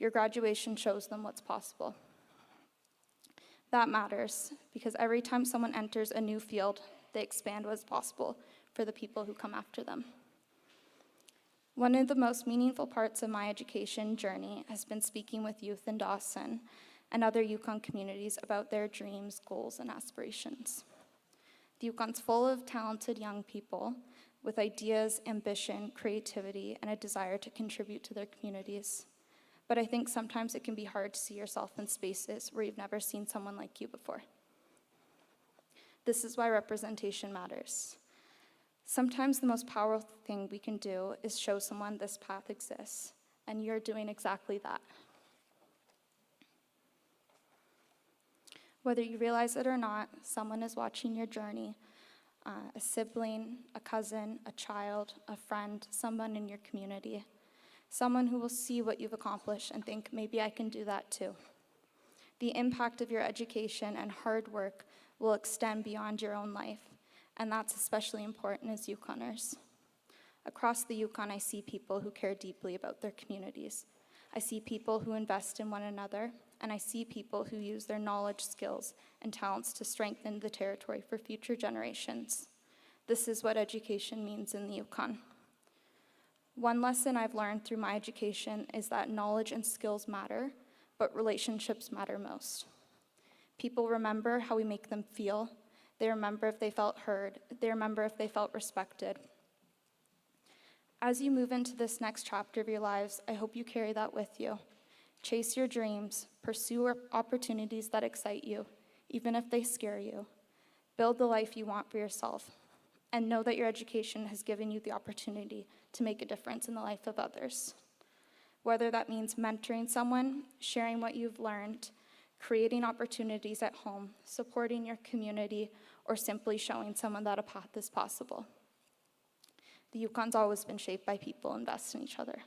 Your graduation shows them what's possible. That matters because every time someone enters a new field, they expand what's possible for the people who come after them. One of the most meaningful parts of my education journey has been speaking with youth in Dawson and other Yukon communities about their dreams, goals, and aspirations. The Yukon's full of talented young people with ideas, ambition, creativity, and a desire to contribute to their communities. But I think sometimes it can be hard to see yourself in spaces where you've never seen someone like you before. This is why representation matters. Sometimes the most powerful thing we can do is show someone this path exists, and you're doing exactly that. Whether you realize it or not, someone is watching your journey, a sibling, a cousin, a child, a friend, someone in your community, someone who will see what you've accomplished and think, maybe I can do that too. The impact of your education and hard work will extend beyond your own life, and that's especially important as Yukoners. Across the Yukon, I see people who care deeply about their communities. I see people who invest in one another, and I see people who use their knowledge, skills, and talents to strengthen the territory for future generations. This is what education means in the Yukon. One lesson I've learned through my education is that knowledge and skills matter, but relationships matter most. People remember how we make them feel. They remember if they felt heard. They remember if they felt respected. As you move into this next chapter of your lives, I hope you carry that with you. Chase your dreams, pursue opportunities that excite you, even if they scare you. Build the life you want for yourself, and know that your education has given you the opportunity to make a difference in the life of others. Whether that means mentoring someone, sharing what you've learned, creating opportunities at home, supporting your community, or simply showing someone that a path is possible. The Yukon's always been shaped by people who invest in each other,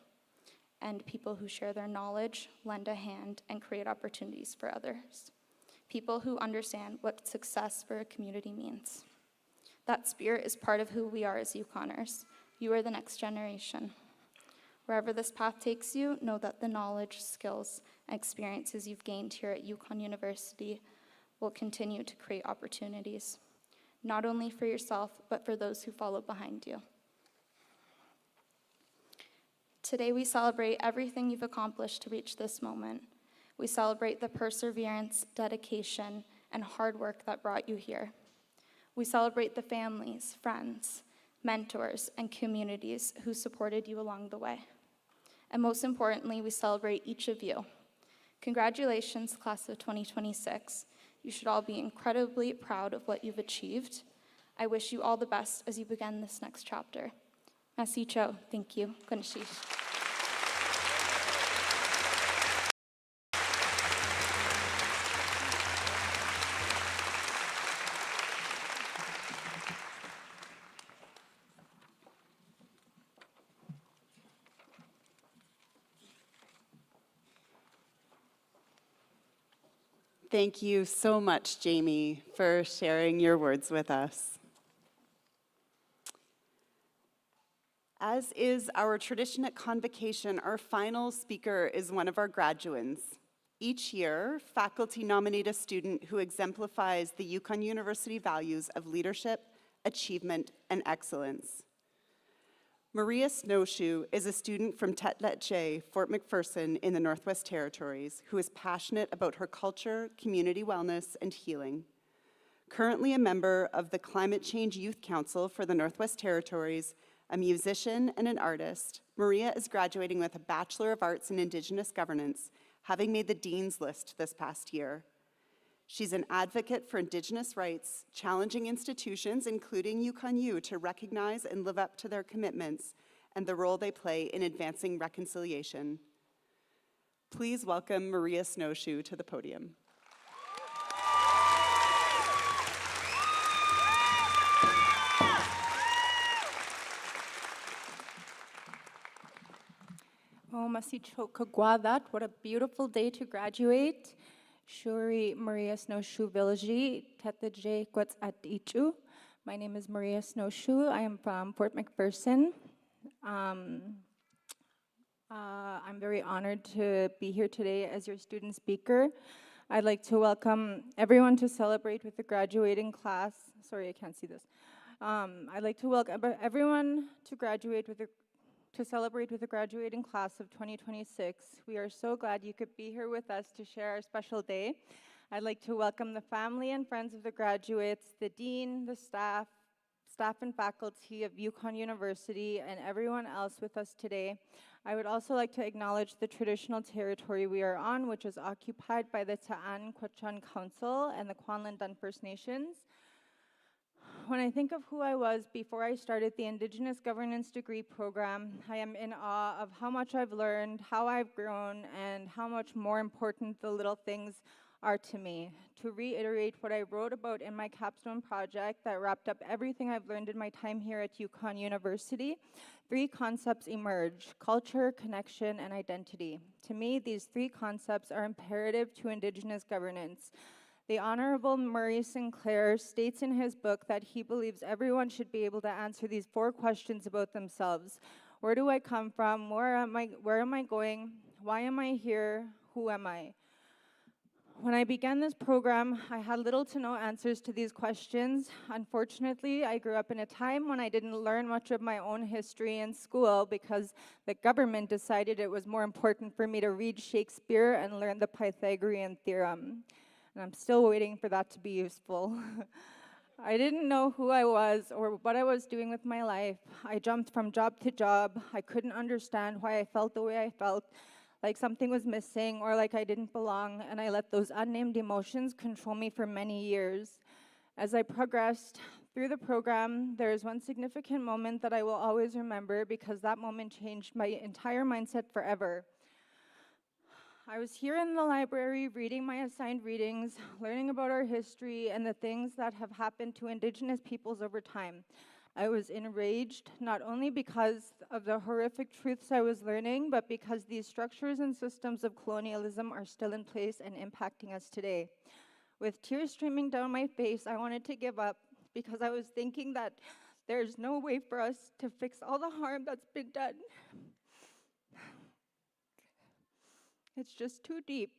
and people who share their knowledge, lend a hand, and create opportunities for others. People who understand what success for a community means. That spirit is part of who we are as Yukoners. You are the next generation. Wherever this path takes you, know that the knowledge, skills, and experiences you've gained here at Yukon University will continue to create opportunities, not only for yourself, but for those who follow behind you. Today we celebrate everything you've accomplished to reach this moment. We celebrate the perseverance, dedication, and hard work that brought you here. We celebrate the families, friends, mentors, and communities who supported you along the way. And most importantly, we celebrate each of you. Congratulations, class of 2026. You should all be incredibly proud of what you've achieved. I wish you all the best as you begin this next chapter. Merci Cho, thank you. Kunishish. Thank you so much, Jamie, for sharing your words with us. As is our tradition at Convocation, our final speaker is one of our graduates. Each year, faculty nominate a student who exemplifies the Yukon University values of leadership, achievement, and excellence. Maria Snowshoe is a student from Tetletche, Fort McPherson in the Northwest Territories, who is passionate about her culture, community wellness, and healing. Currently a member of the Climate Change Youth Council for the Northwest Territories, a musician and an artist, Maria is graduating with a Bachelor of Arts in Indigenous Governance, having made the Dean's List this past year. She's an advocate for Indigenous rights, challenging institutions, including YukonU, to recognize and live up to their commitments and the role they play in advancing reconciliation. Please welcome Maria Snowshoe to the podium. Oh, Masichokagwadat, what a beautiful day to graduate. Shuri Maria Snowshoe Villaji, Tetejay Kwats at Ichu. My name is Maria Snowshoe. I am from Fort McPherson. I'm very honored to be here today as your student speaker. I'd like to welcome everyone to celebrate with the graduating class. Sorry, I can't see this. I'd like to welcome everyone to celebrate with the graduating class of 2026. We are so glad you could be here with us to share our special day. I'd like to welcome the family and friends of the graduates, the dean, the staff and faculty of Yukon University, and everyone else with us today. I would also like to acknowledge the traditional territory we are on, which is occupied by the Ta'an Quechan Council and the Kwanlin Dun First Nations. When I think of who I was before I started the Indigenous Governance degree program, I am in awe of how much I've learned, how I've grown, and how much more important the little things are to me. To reiterate what I wrote about in my capstone project that wrapped up everything I've learned in my time here at Yukon University, 3 concepts emerge: culture, connection, and identity. To me, these 3 concepts are imperative to Indigenous governance. The Honorable Murray Sinclair states in his book that he believes everyone should be able to answer these 4 questions about themselves. Where do I come from? Where am I going? Why am I here? Who am I? When I began this program, I had little to no answers to these questions. Unfortunately, I grew up in a time when I didn't learn much of my own history in school because the government decided it was more important for me to read Shakespeare and learn the Pythagorean theorem. And I'm still waiting for that to be useful. I didn't know who I was or what I was doing with my life. I jumped from job to job. I couldn't understand why I felt the way I felt, like something was missing or like I didn't belong, and I let those unnamed emotions control me for many years. As I progressed through the program, there is one significant moment that I will always remember because that moment changed my entire mindset forever. I was here in the library reading my assigned readings, learning about our history and the things that have happened to Indigenous peoples over time. I was enraged, not only because of the horrific truths I was learning, but because these structures and systems of colonialism are still in place and impacting us today. With tears streaming down my face, I wanted to give up because I was thinking that there's no way for us to fix all the harm that's been done. It's just too deep.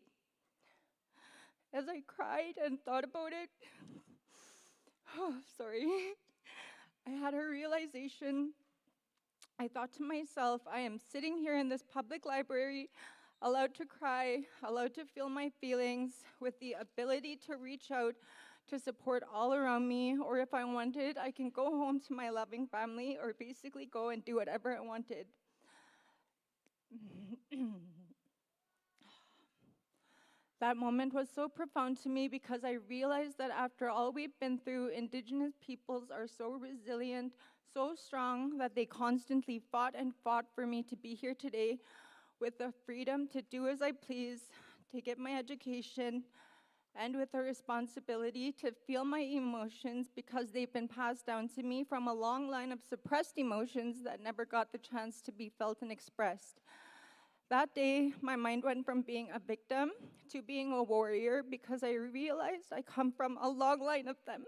As I cried and thought about it, I had a realization. I thought to myself, I am sitting here in this public library, allowed to cry, allowed to feel my feelings, with the ability to reach out to support all around me, or if I wanted, I can go home to my loving family, or basically go and do whatever I wanted. That moment was so profound to me because I realized that after all we've been through, Indigenous peoples are so resilient, so strong, that they constantly fought and fought for me to be here today with the freedom to do as I please, to get my education, and with the responsibility to feel my emotions because they've been passed down to me from a long line of suppressed emotions that never got the chance to be felt and expressed. That day, my mind went from being a victim to being a warrior because I realized I come from a long line of them.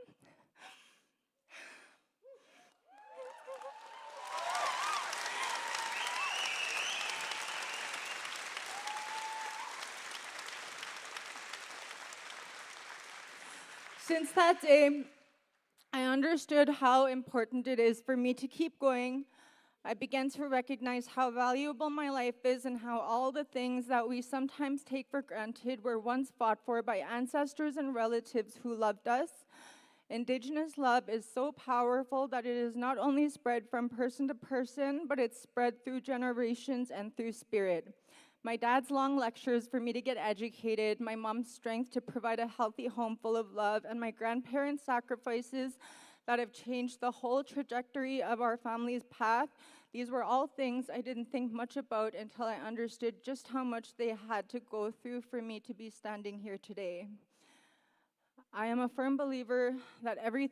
Since that day, I understood how important it is for me to keep going. I began to recognize how valuable my life is and how all the things that we sometimes take for granted were once fought for by ancestors and relatives who loved us. Indigenous love is so powerful that it is not only spread from person to person, but it's spread through generations and through spirit. My dad's long lectures for me to get educated, my mom's strength to provide a healthy home full of love, and my grandparents' sacrifices that have changed the whole trajectory of our family's path. These were all things I didn't think much about until I understood just how much they had to go through for me to be standing here today. I am a firm believer that every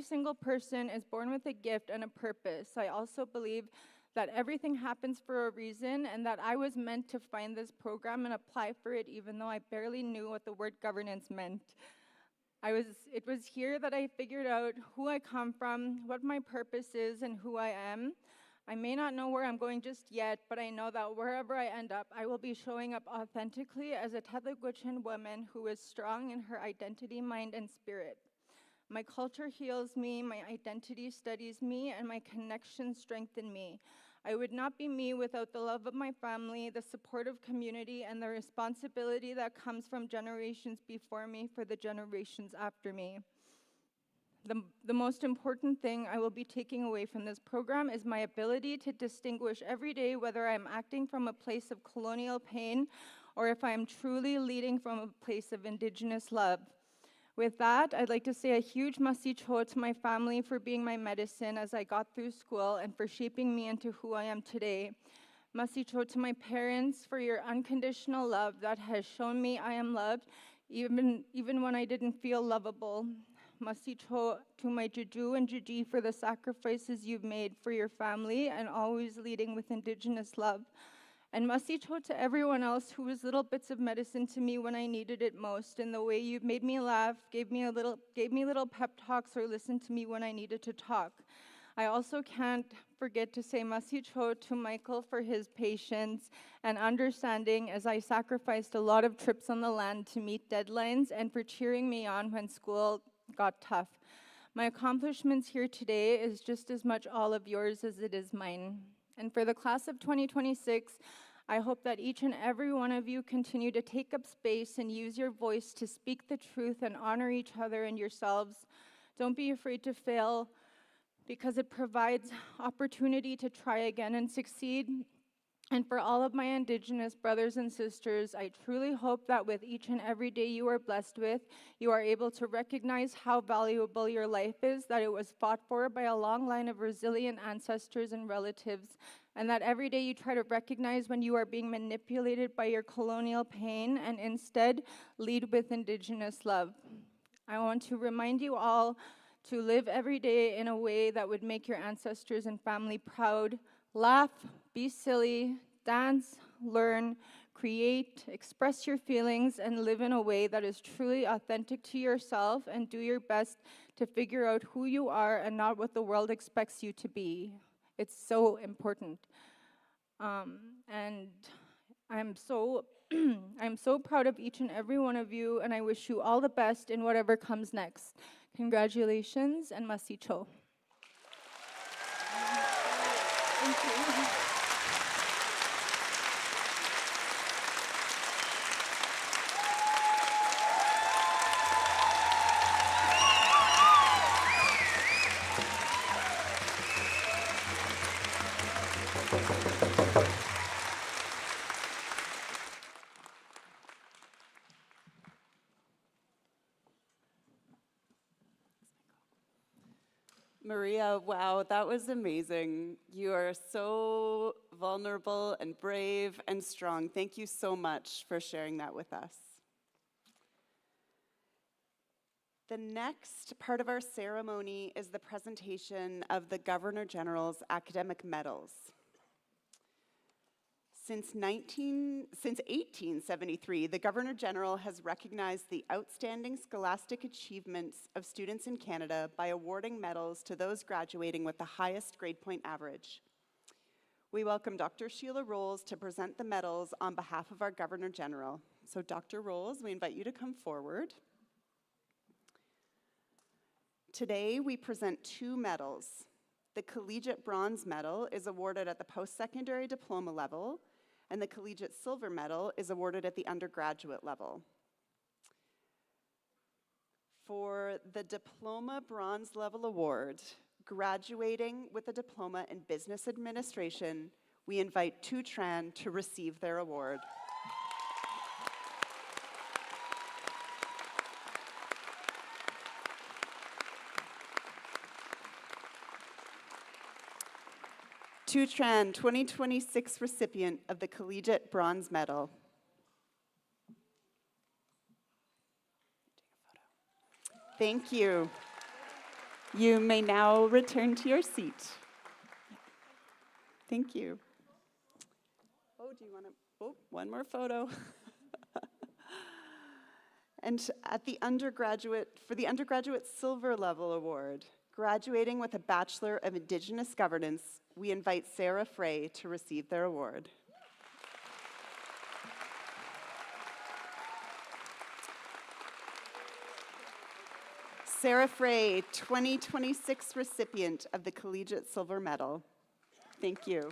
single person is born with a gift and a purpose. I also believe that everything happens for a reason, and that I was meant to find this program and apply for it even though I barely knew what the word governance meant. It was here that I figured out who I come from, what my purpose is, and who I am. I may not know where I'm going just yet, but I know that wherever I end up, I will be showing up authentically as a Tethlagwitchin woman who is strong in her identity, mind, and spirit. My culture heals me, my identity studies me, and my connections strengthen me. I would not be me without the love of my family, the support of community, and the responsibility that comes from generations before me for the generations after me. The most important thing I will be taking away from this program is my ability to distinguish every day whether I'm acting from a place of colonial pain or if I'm truly leading from a place of Indigenous love. With that, I'd like to say a huge masicho to my family for being my medicine as I got through school and for shaping me into who I am today. Masicho to my parents for your unconditional love that has shown me I am loved, even when I didn't feel lovable. Masicho to my Juju and Juji for the sacrifices you've made for your family and always leading with Indigenous love. And masicho to everyone else who was little bits of medicine to me when I needed it most, in the way you made me laugh, gave me little pep talks, or listened to me when I needed to talk. I also can't forget to say masicho to Michael for his patience and understanding as I sacrificed a lot of trips on the land to meet deadlines, and for cheering me on when school got tough. My accomplishments here today is just as much all of yours as it is mine. And for the class of 2026, I hope that each and every one of you continue to take up space and use your voice to speak the truth and honor each other and yourselves. Don't be afraid to fail, because it provides opportunity to try again and succeed. And for all of my Indigenous brothers and sisters, I truly hope that with each and every day you are blessed with, you are able to recognize how valuable your life is, that it was fought for by a long line of resilient ancestors and relatives, and that every day you try to recognize when you are being manipulated by your colonial pain and instead lead with Indigenous love. I want to remind you all to live every day in a way that would make your ancestors and family proud. Laugh, be silly, dance, learn, create, express your feelings, and live in a way that is truly authentic to yourself, and do your best to figure out who you are and not what the world expects you to be. It's so important. And I'm so I'm so proud of each and every one of you, and I wish you all the best in whatever comes next. Congratulations and masicho. Thank you. Maria, wow, that was amazing. You are so vulnerable and brave and strong. Thank you so much for sharing that with us. The next part of our ceremony is the presentation of the Governor General's academic medals. Since 1873, the Governor General has recognized the outstanding scholastic achievements of students in Canada by awarding medals to those graduating with the highest grade point average. We welcome Dr. Sheila Rolls to present the medals on behalf of our Governor General. So Dr. Rolls, we invite you to come forward. Today, we present two medals. The Collegiate Bronze Medal is awarded at the post-secondary diploma level, and the Collegiate Silver Medal is awarded at the undergraduate level. For the Diploma Bronze Level Award, graduating with a diploma in Business Administration, we invite Tu Tran to receive their award. Tu Tran, 2026 recipient of the Collegiate Bronze Medal. Thank you. You may now return to your seat. Thank you. Oh, do you want to, oh, one more photo. And at the for the undergraduate Silver Level Award, graduating with a Bachelor of Indigenous Governance, we invite Sarah Frey to receive their award. Sarah Frey, 2026 recipient of the Collegiate Silver Medal. Thank you.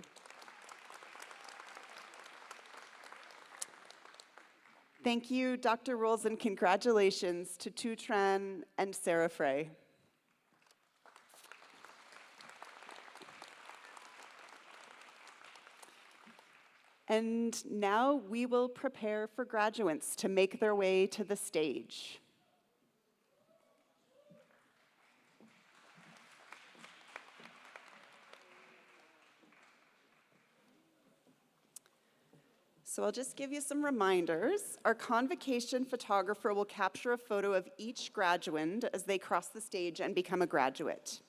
Thank you, Dr. Rolls, and congratulations to Tu Tran and Sarah Frey. And now we will prepare for graduates to make their way to the stage. So I'll just give you some reminders. Our convocation photographer will capture a photo of each graduand as they cross the stage and become a graduate.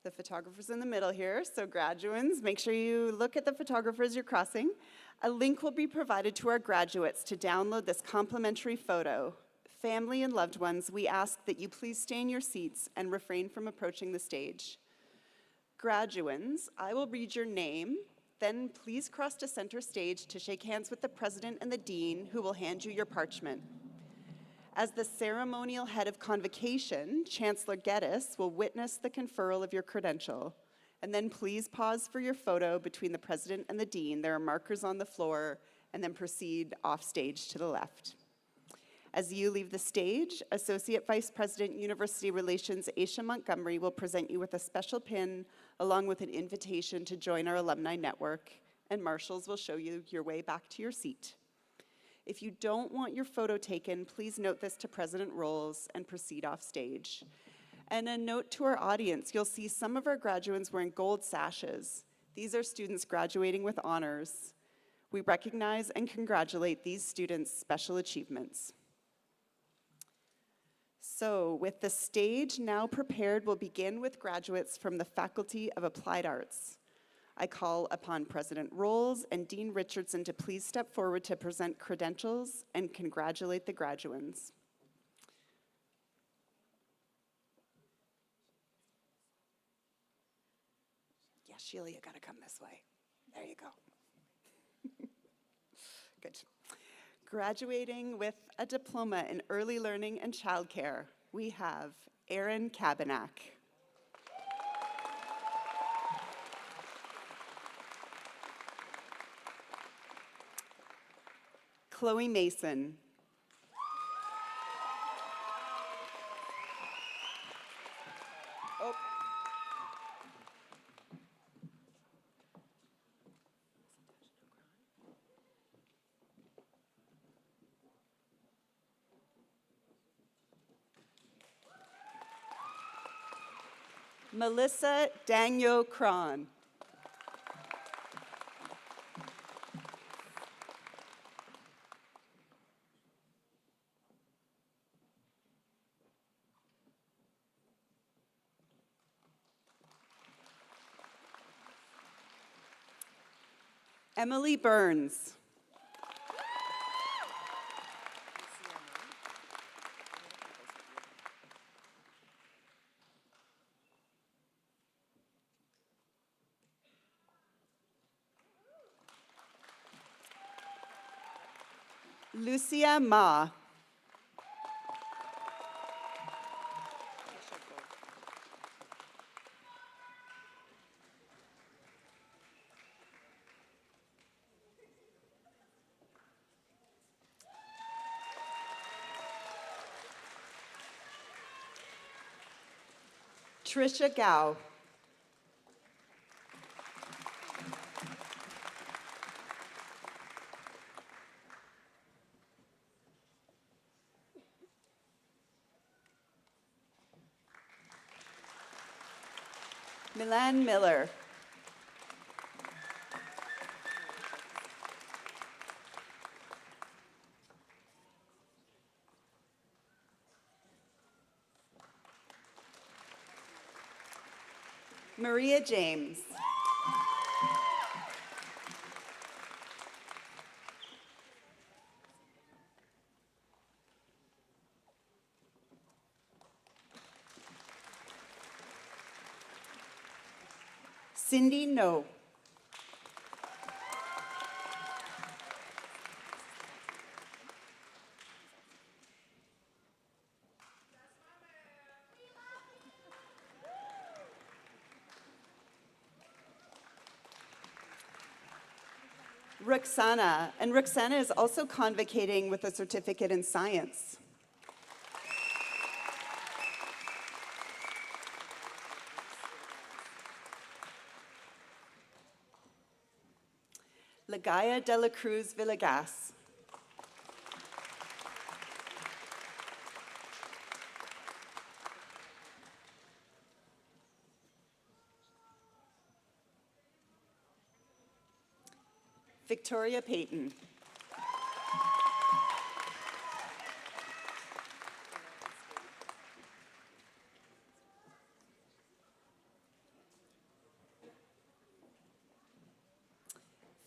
The photographer's in the middle here, so graduates, make sure you look at the photographer as you're crossing. A link will be provided to our graduates to download this complimentary photo. Family and loved ones, we ask that you please stay in your seats and refrain from approaching the stage. Graduates, I will read your name, then please cross to center stage to shake hands with the president and the dean, who will hand you your parchment. As the ceremonial head of convocation, Chancellor Geddes will witness the conferral of your credential. And then please pause for your photo between the president and the dean. There are markers on the floor, and then proceed off stage to the left. As you leave the stage, Associate Vice President, University Relations Aisha Montgomery will present you with a special pin along with an invitation to join our alumni network, and marshals will show you your way back to your seat. If you don't want your photo taken, please note this to President Rolls and proceed off stage. And a note to our audience, you'll see some of our graduates wearing gold sashes. These are students graduating with honors. We recognize and congratulate these students' special achievements. So, with the stage now prepared, we'll begin with graduates from the Faculty of Applied Arts. I call upon President Rolls and Dean Richardson to please step forward to present credentials and congratulate the graduands. Yeah, Sheila, you gotta come this way. There you go. Good. Graduating with a diploma in early learning and childcare, we have Erin Kabanak. Chloe Mason. Oh. Melissa Daniel Cron. Emily Burns. Lucia Ma. Trisha Gao. Milan Miller. Maria James. Cindy No. Roxana, and Roxana is also convocating with a certificate in science. Ligaya de la Cruz Villegas. Victoria Payton.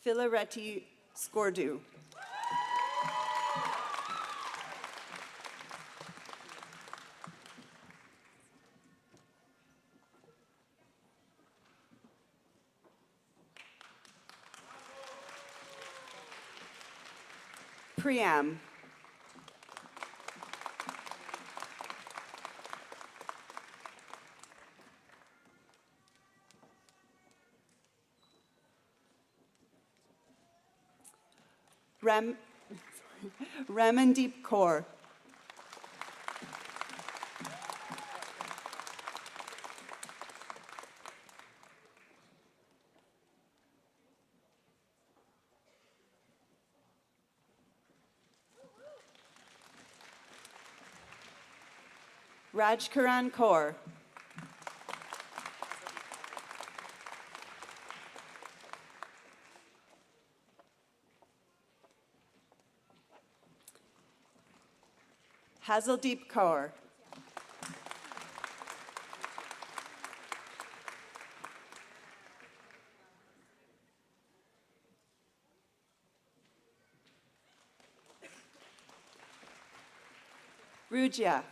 Filaretti Scordu. Priam. Ramandeep Kaur. Rajkaran Kaur. Hazeldeep Kaur. Rujia.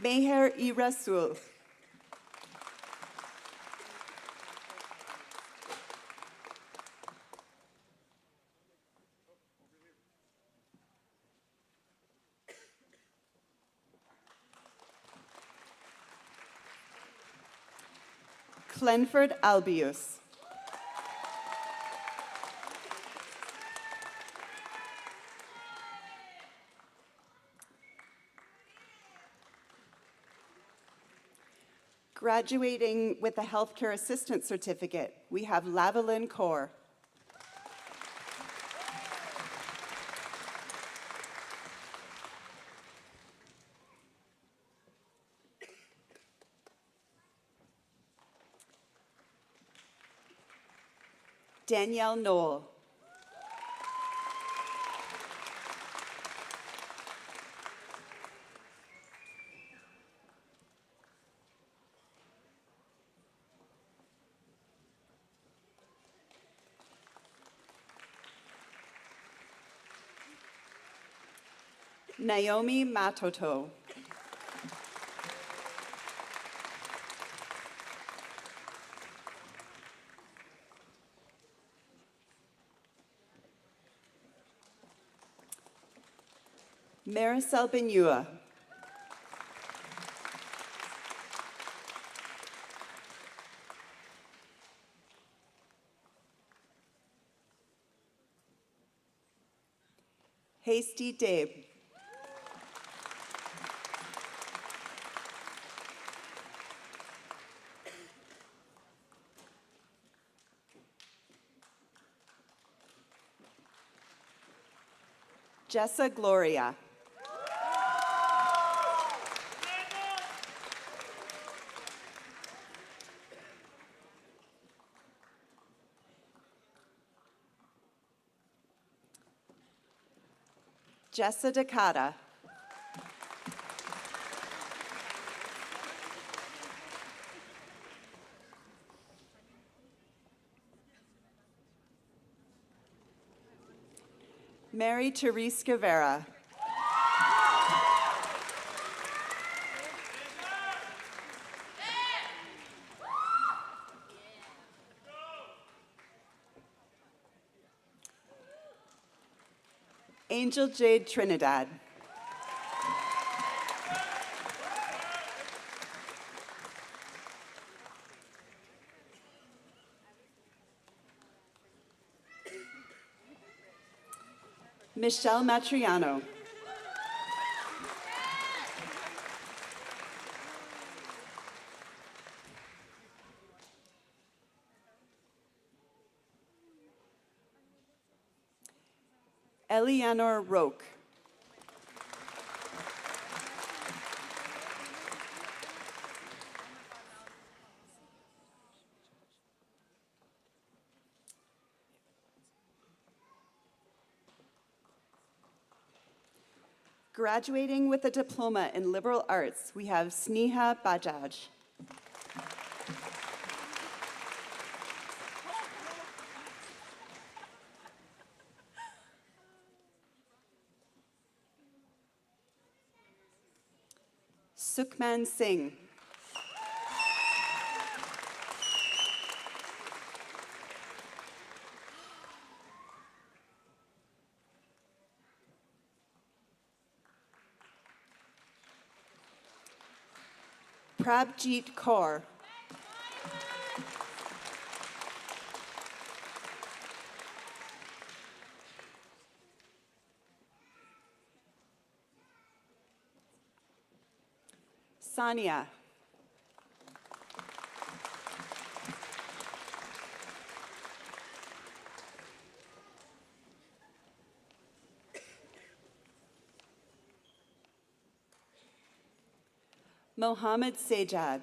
Meher E. Rasul. Clenford Albius. Graduating with a healthcare assistant certificate, we have Lavalin Kaur. Danielle Knoll. Naomi Matoto. Maricel Benua. Hasty Dabe. Jessa Gloria. Jessa Dakota. Mary Therese Guevara. Angel Jade Trinidad. Michelle Matriano. Eleanor Roque. Graduating with a diploma in liberal arts, we have Sneha Bajaj. Sukhman Singh. Prabjeet Kaur. Sania. Mohammed Sejad.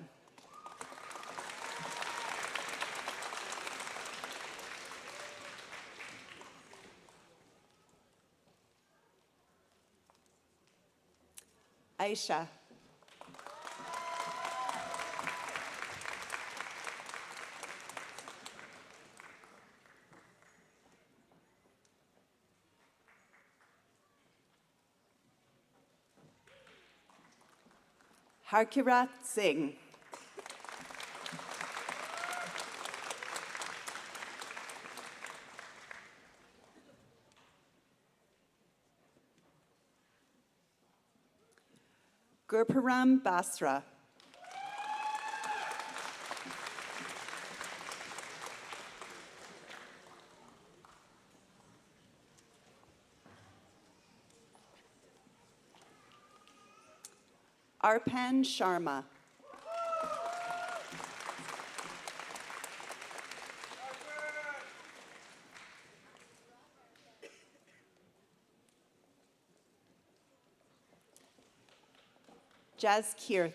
Aisha. Harkirat Singh. Gurparam Basra. Arpan Sharma. Jazkir.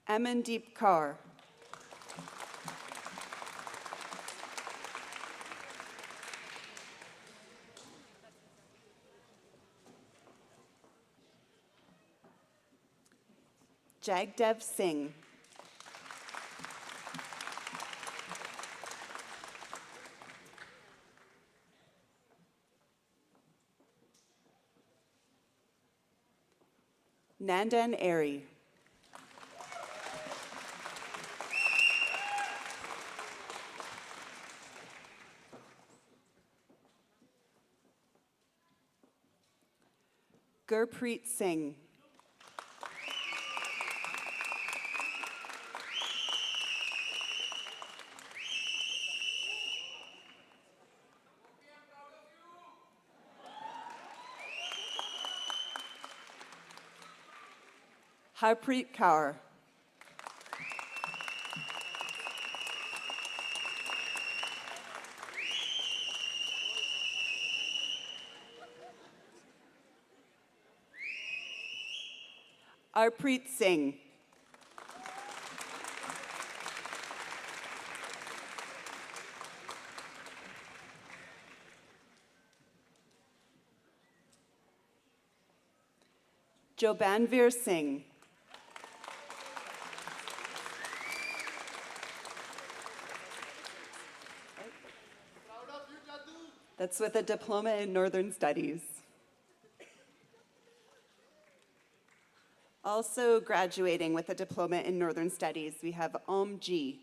Amandeep Kaur. Jagdev Singh. Nandan Airy. Gurpreet Singh. Harpreet Kaur. Arpreet Singh. Jobanvir Singh. That's with a diploma in Northern Studies. Also graduating with a diploma in Northern Studies, we have Om Ji.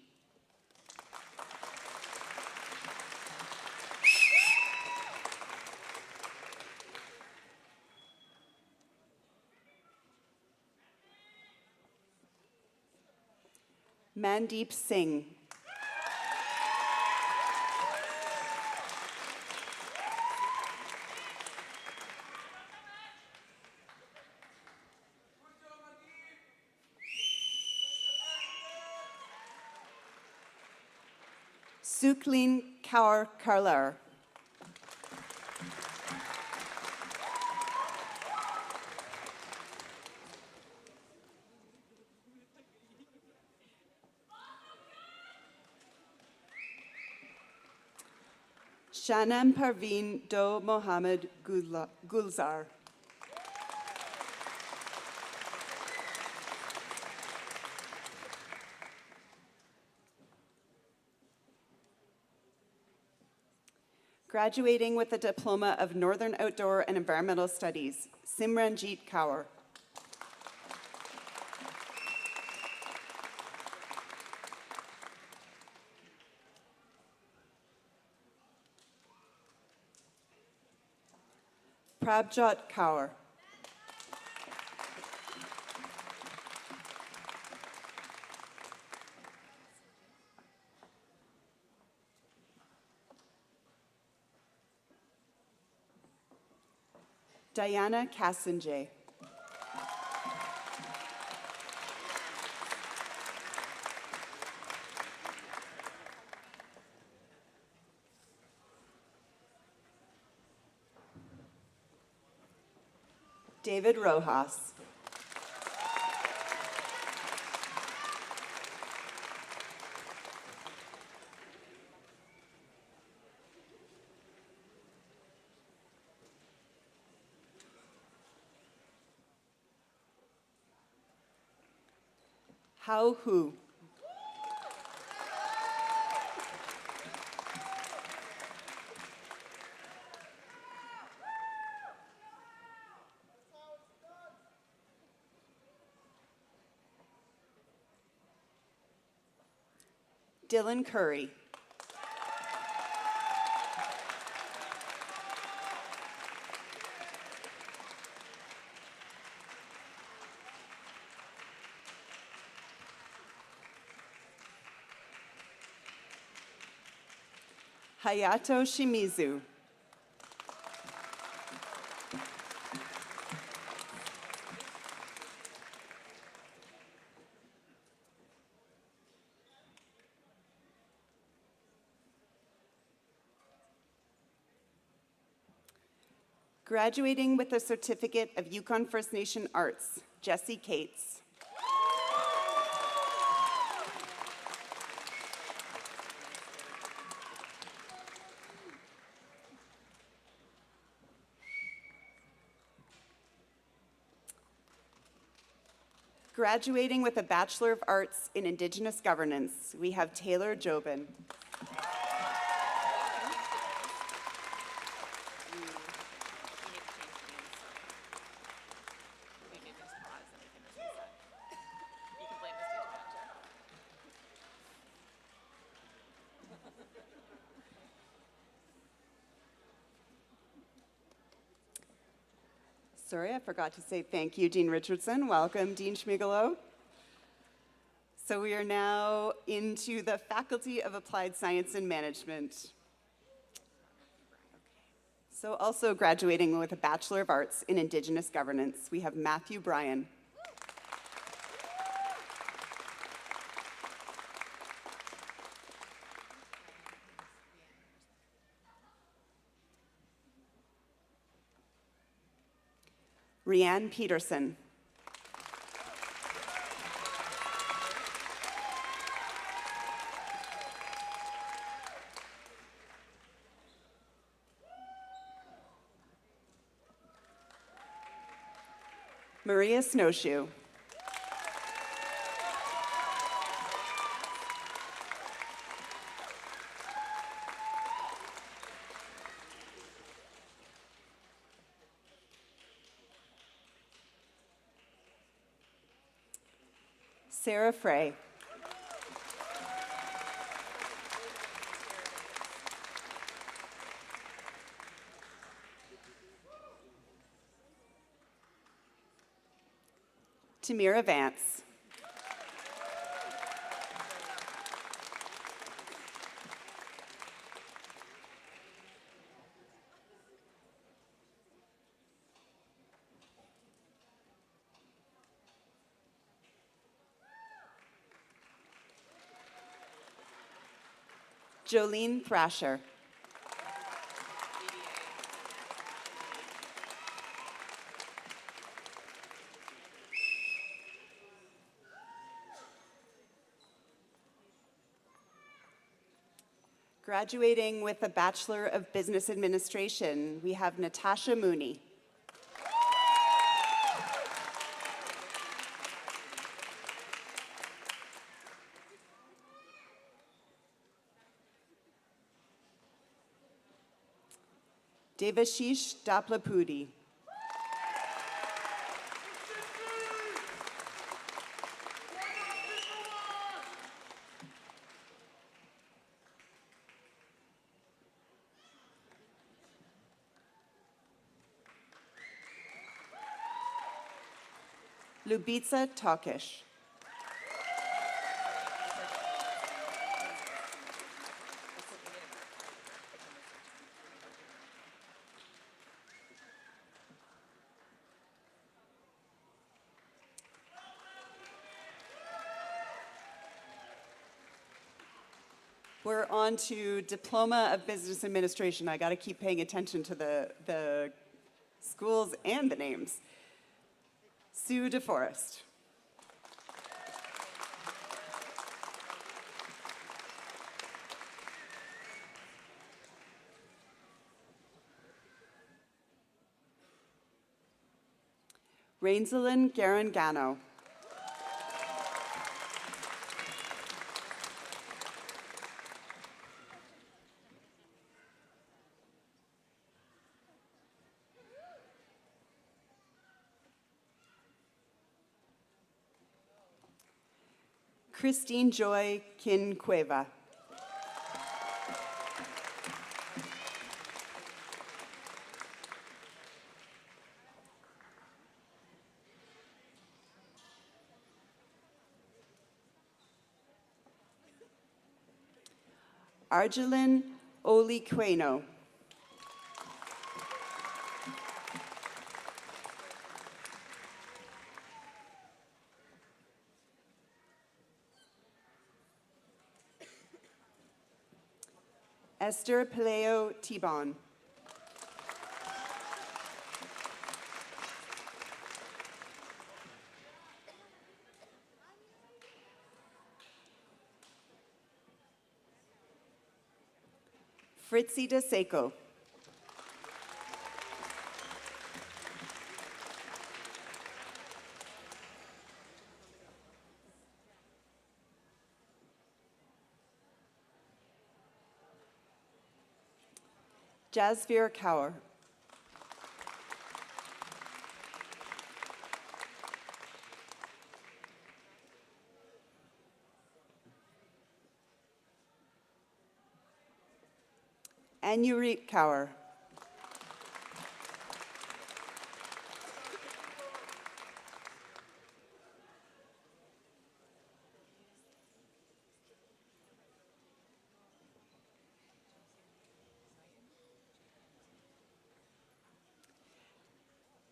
Mandeep Singh. Suklin Kaur Karlar. Shanam Parveen Do Mohammed Gulzar. Graduating with a Diploma of Northern Outdoor and Environmental Studies, Simranjeet Kaur. Prabjot Kaur. Diana Kassenjay. David Rojas. Hao Hu. Dylan Curry. Hayato Shimizu. Graduating with a Certificate of Yukon First Nation Arts, Jesse Cates. Graduating with a Bachelor of Arts in Indigenous Governance, we have Taylor Jobin. Sorry, I forgot to say thank you, Dean Richardson. Welcome, Dean Schmigelo. So we are now into the Faculty of Applied Science and Management. So also graduating with a Bachelor of Arts in Indigenous Governance, we have Matthew Bryan. Rianne Peterson. Maria Snowshoe. Sarah Frey. Tamira Vance. Jolene Thrasher. Graduating with a Bachelor of Business Administration, we have Natasha Mooney. Devashish Daplapudi. Lubitsa Takish. We're on to Diploma of Business Administration. I got to keep paying attention to the schools and the names. Sue DeForest. Rainzelin Garangano. Christine Joy Kincueva. Arjelin Oliqueno. Esther Paleo Tibon. Fritzi De Seco. Jasvir Kaur. Anurit Kaur.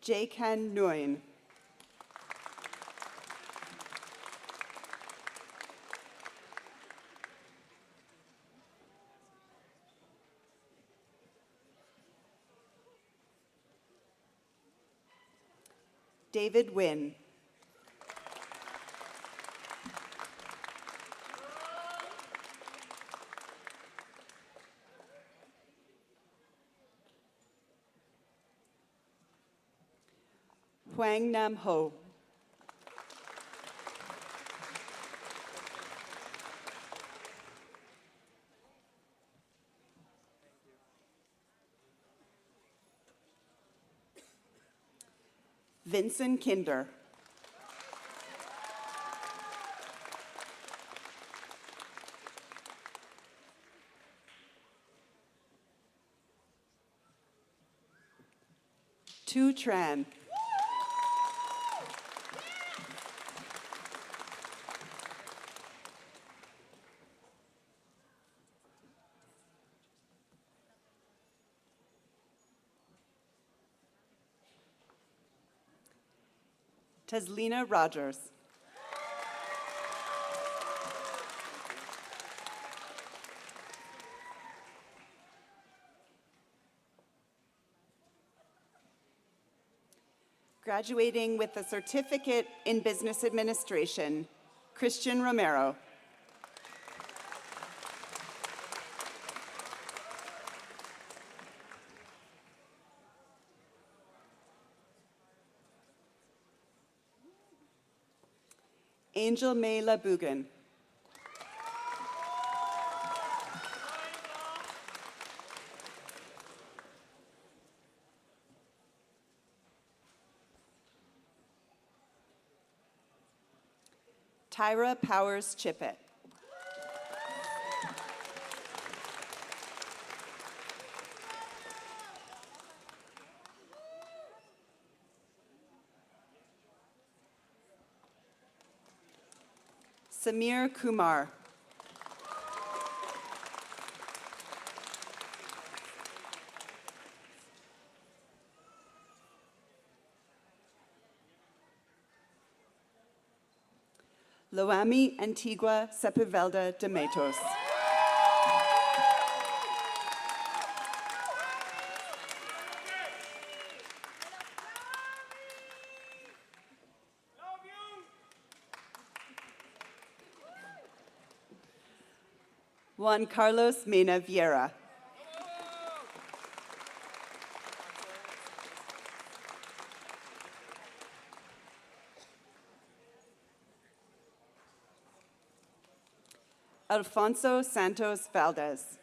Jakan Nguyen. David Wynn. Huang Nam Ho. Vincent Kinder. Tu Tran. Teslina Rogers. Graduating with a certificate in business administration, Christian Romero. Angel May Labugan. Tyra Powers Chippett. Samir Kumar. Loami Antigua Sepúlveda de Matos. Juan Carlos Mena Vieira. Alfonso Santos Valdez.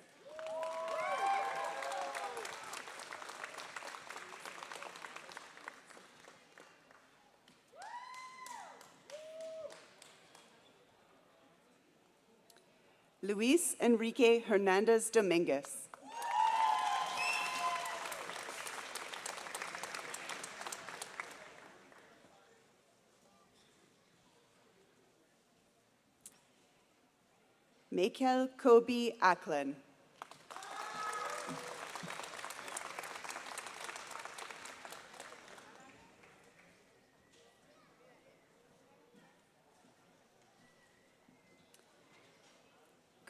Luis Enrique Hernandez Dominguez. Michael Kobe Ackland.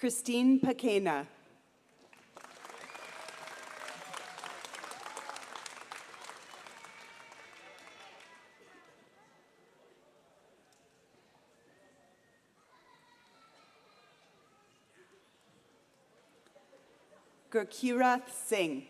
Christine Pacena. Gurkirath Singh.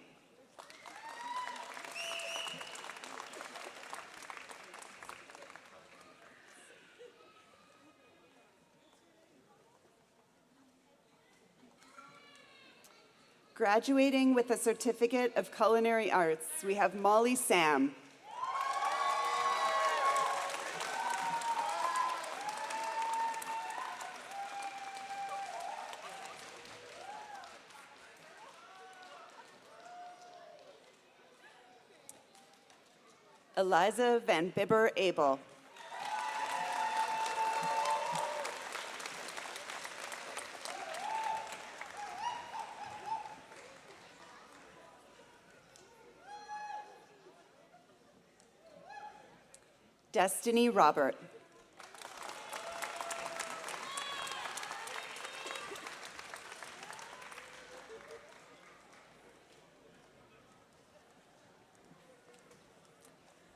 Graduating with a Certificate of Culinary Arts, we have Molly Sam. Eliza Van Bibber Abel. Destiny Robert.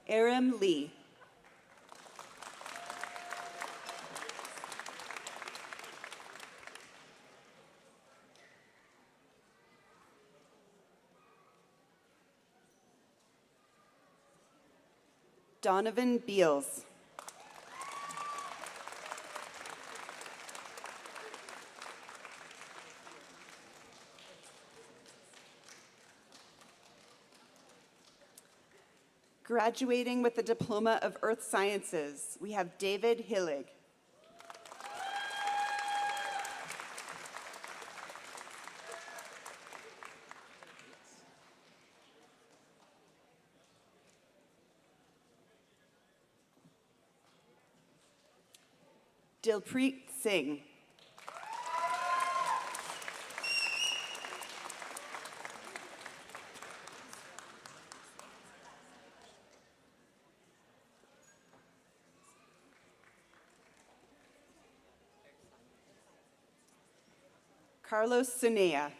Aram Lee. Donovan Beals. Graduating with the Diploma of Earth Sciences, we have David Hillig. Dilpreet Singh. Carlos Sunea.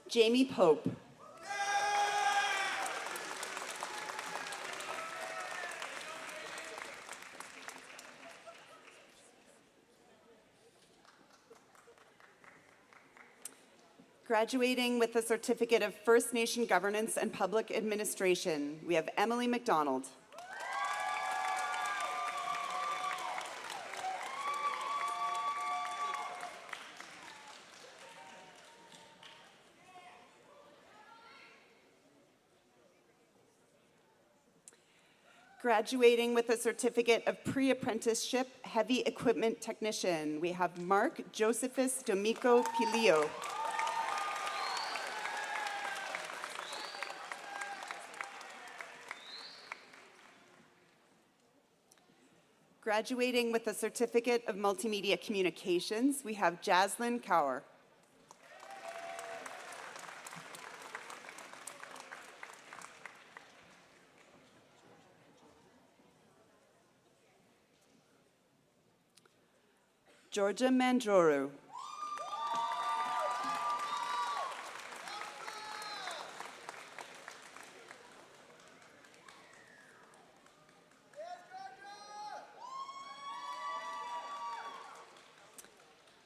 Jamie Pope. Graduating with a Certificate of First Nation Governance and Public Administration, we have Emily McDonald. Graduating with a Certificate of Pre-Apprenticeship Heavy Equipment Technician, we have Mark Josephus Domico Pilio. Graduating with a Certificate of Multimedia Communications, we have Jaslyn Cower. Georgia Mandroru.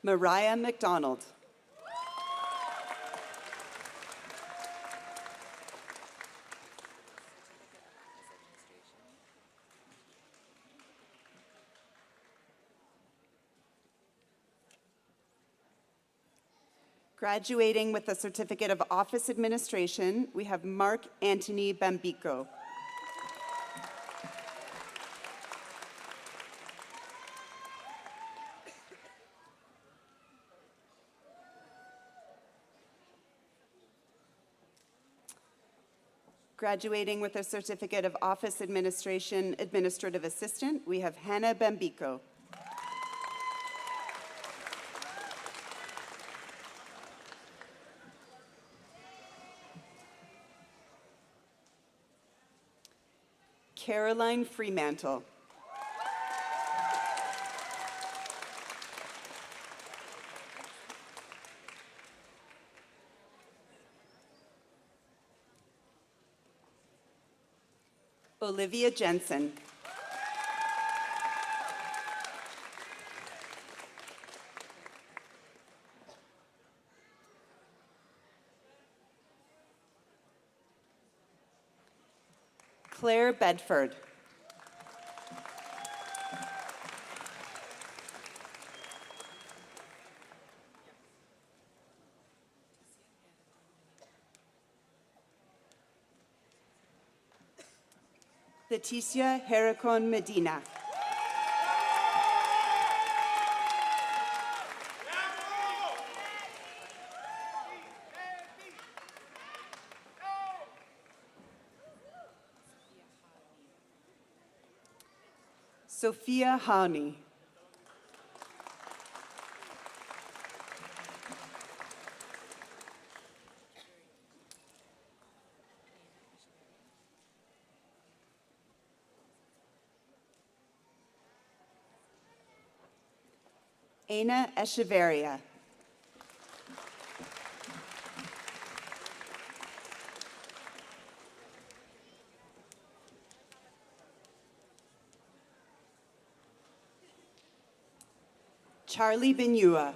Mariah McDonald. Graduating with a Certificate of Office Administration, we have Mark Anthony Bambico. Graduating with a Certificate of Office Administration Administrative Assistant, we have Hannah Bambico. Caroline Fremantle. Olivia Jensen. Claire Bedford. Leticia Heracon Medina. Sophia Hani. Aina Echeverria. Charlie Benua.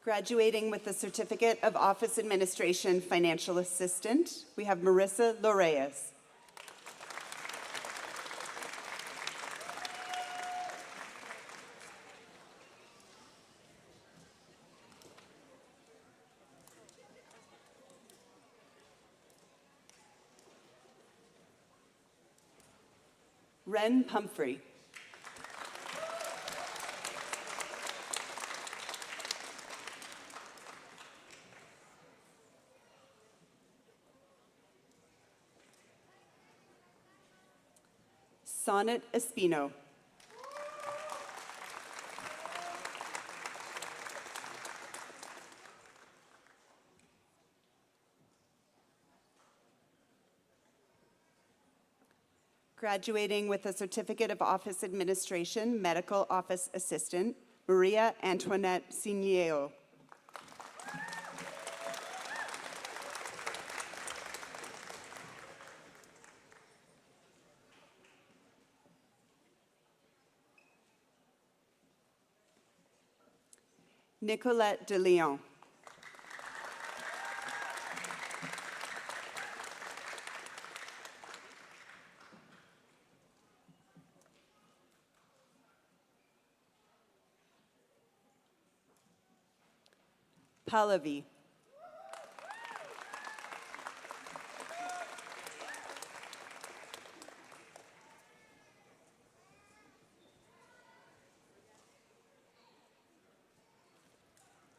Graduating with the Certificate of Office Administration Financial Assistant, we have Marissa Loreas. Ren Pumphrey. Sonnet Espino. Graduating with a Certificate of Office Administration, Medical Office Assistant, Maria Antoinette Signeo. Nicolette de Leon. Pallavi.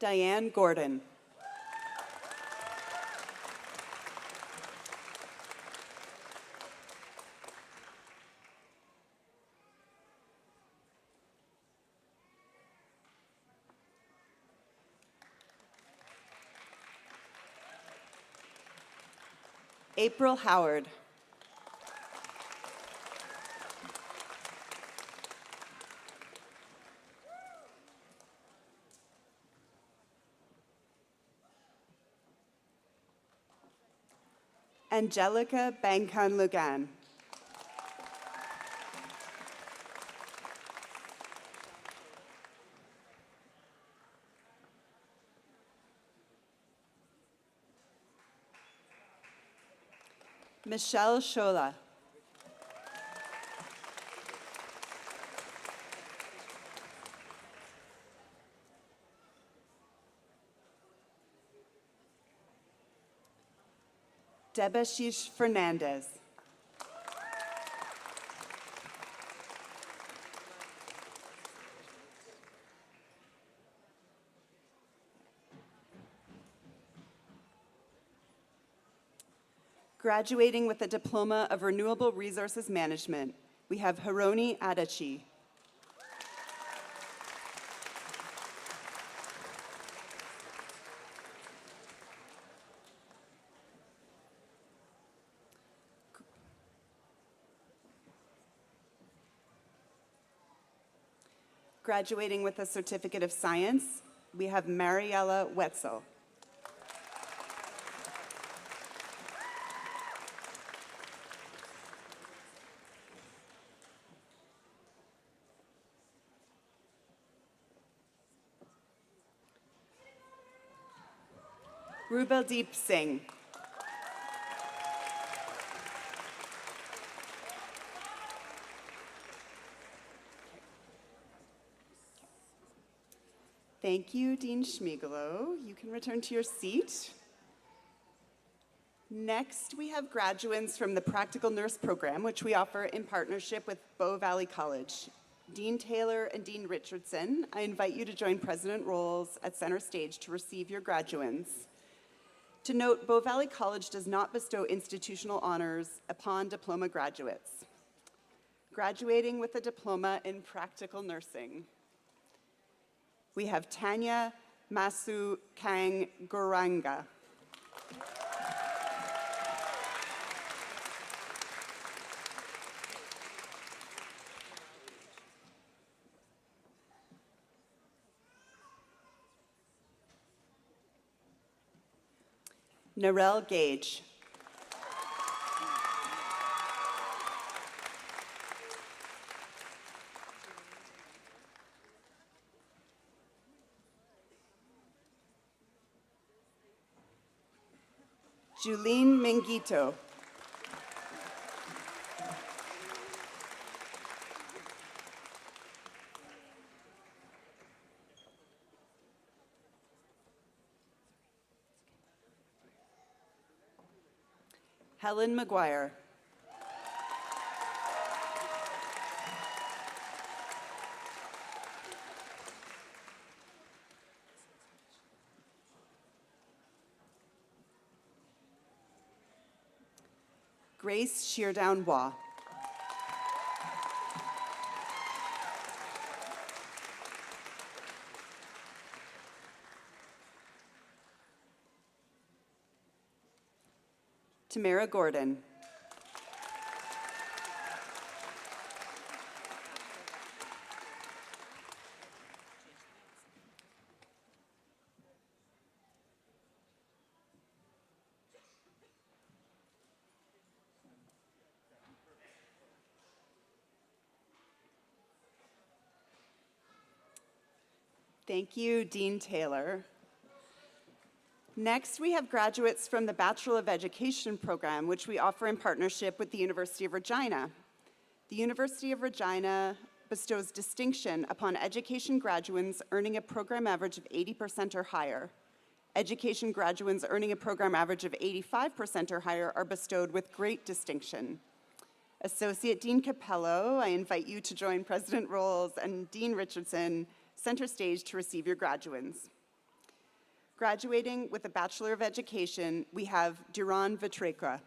Diane Gordon. April Howard. Angelica Bangkan Lugan. Michelle Shola. Debashish Fernandez. Graduating with a Diploma of Renewable Resources Management, we have Hironi Adachi. Graduating with a Certificate of Science, we have Mariella Wetzel. Rubeldeep Singh. Thank you, Dean Schmigelo. You can return to your seat. Next, we have graduates from the Practical Nurse Program, which we offer in partnership with Bow Valley College. Dean Taylor and Dean Richardson, I invite you to join President Rolls at center stage to receive your graduates. To note, Bow Valley College does not bestow institutional honors upon diploma graduates. Graduating with a diploma in practical nursing, we have Tanya Masu Kang Goranga. Narelle Gage. Julene Mengito. Helen McGuire. Grace Sheardown Waugh. Tamara Gordon. Thank you, Dean Taylor. Next, we have graduates from the Bachelor of Education program, which we offer in partnership with the University of Regina. The University of Regina bestows distinction upon education graduates earning a program average of 80% or higher. Education graduates earning a program average of 85% or higher are bestowed with great distinction. Associate Dean Capello, I invite you to join President Rolls and Dean Richardson center stage to receive your graduates. Graduating with a Bachelor of Education, we have Duran Vitrekra.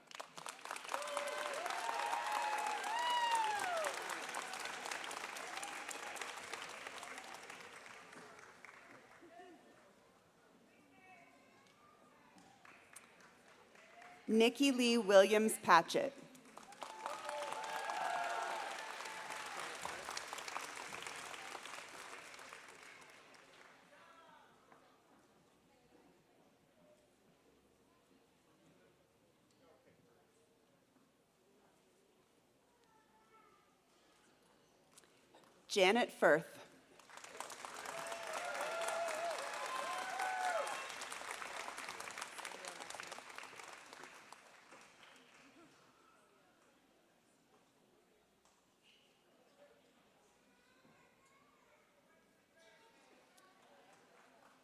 Nikki Lee Williams Patchett. Janet Firth.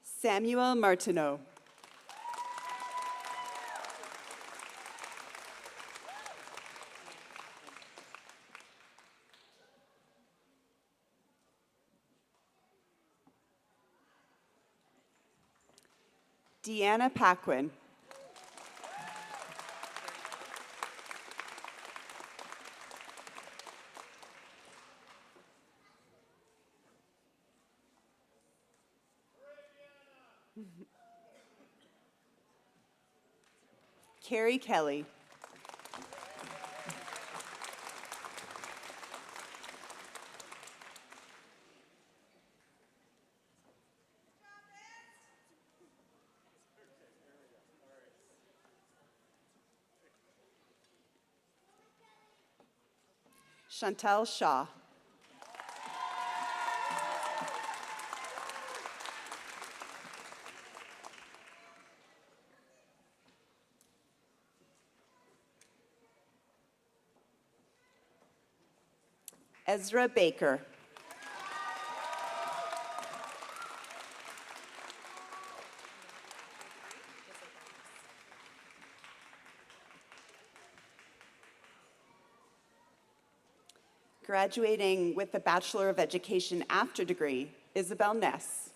Samuel Martineau. Deanna Paquin. Carrie Kelly. Chantal Shaw. Ezra Baker. Graduating with the Bachelor of Education after degree, Isabel Ness.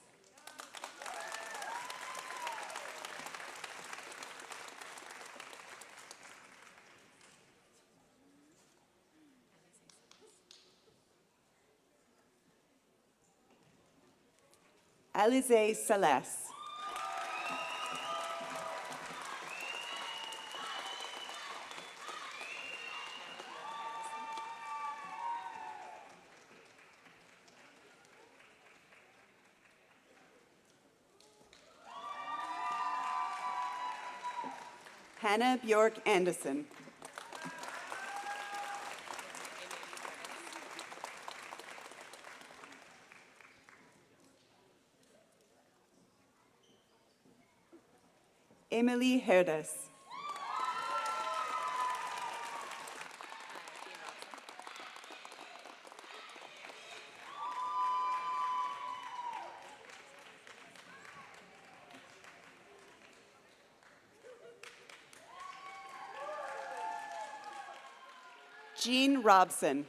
Alize Celeste. Hannah Bjork Anderson. Emily Herdes. Jean Robson.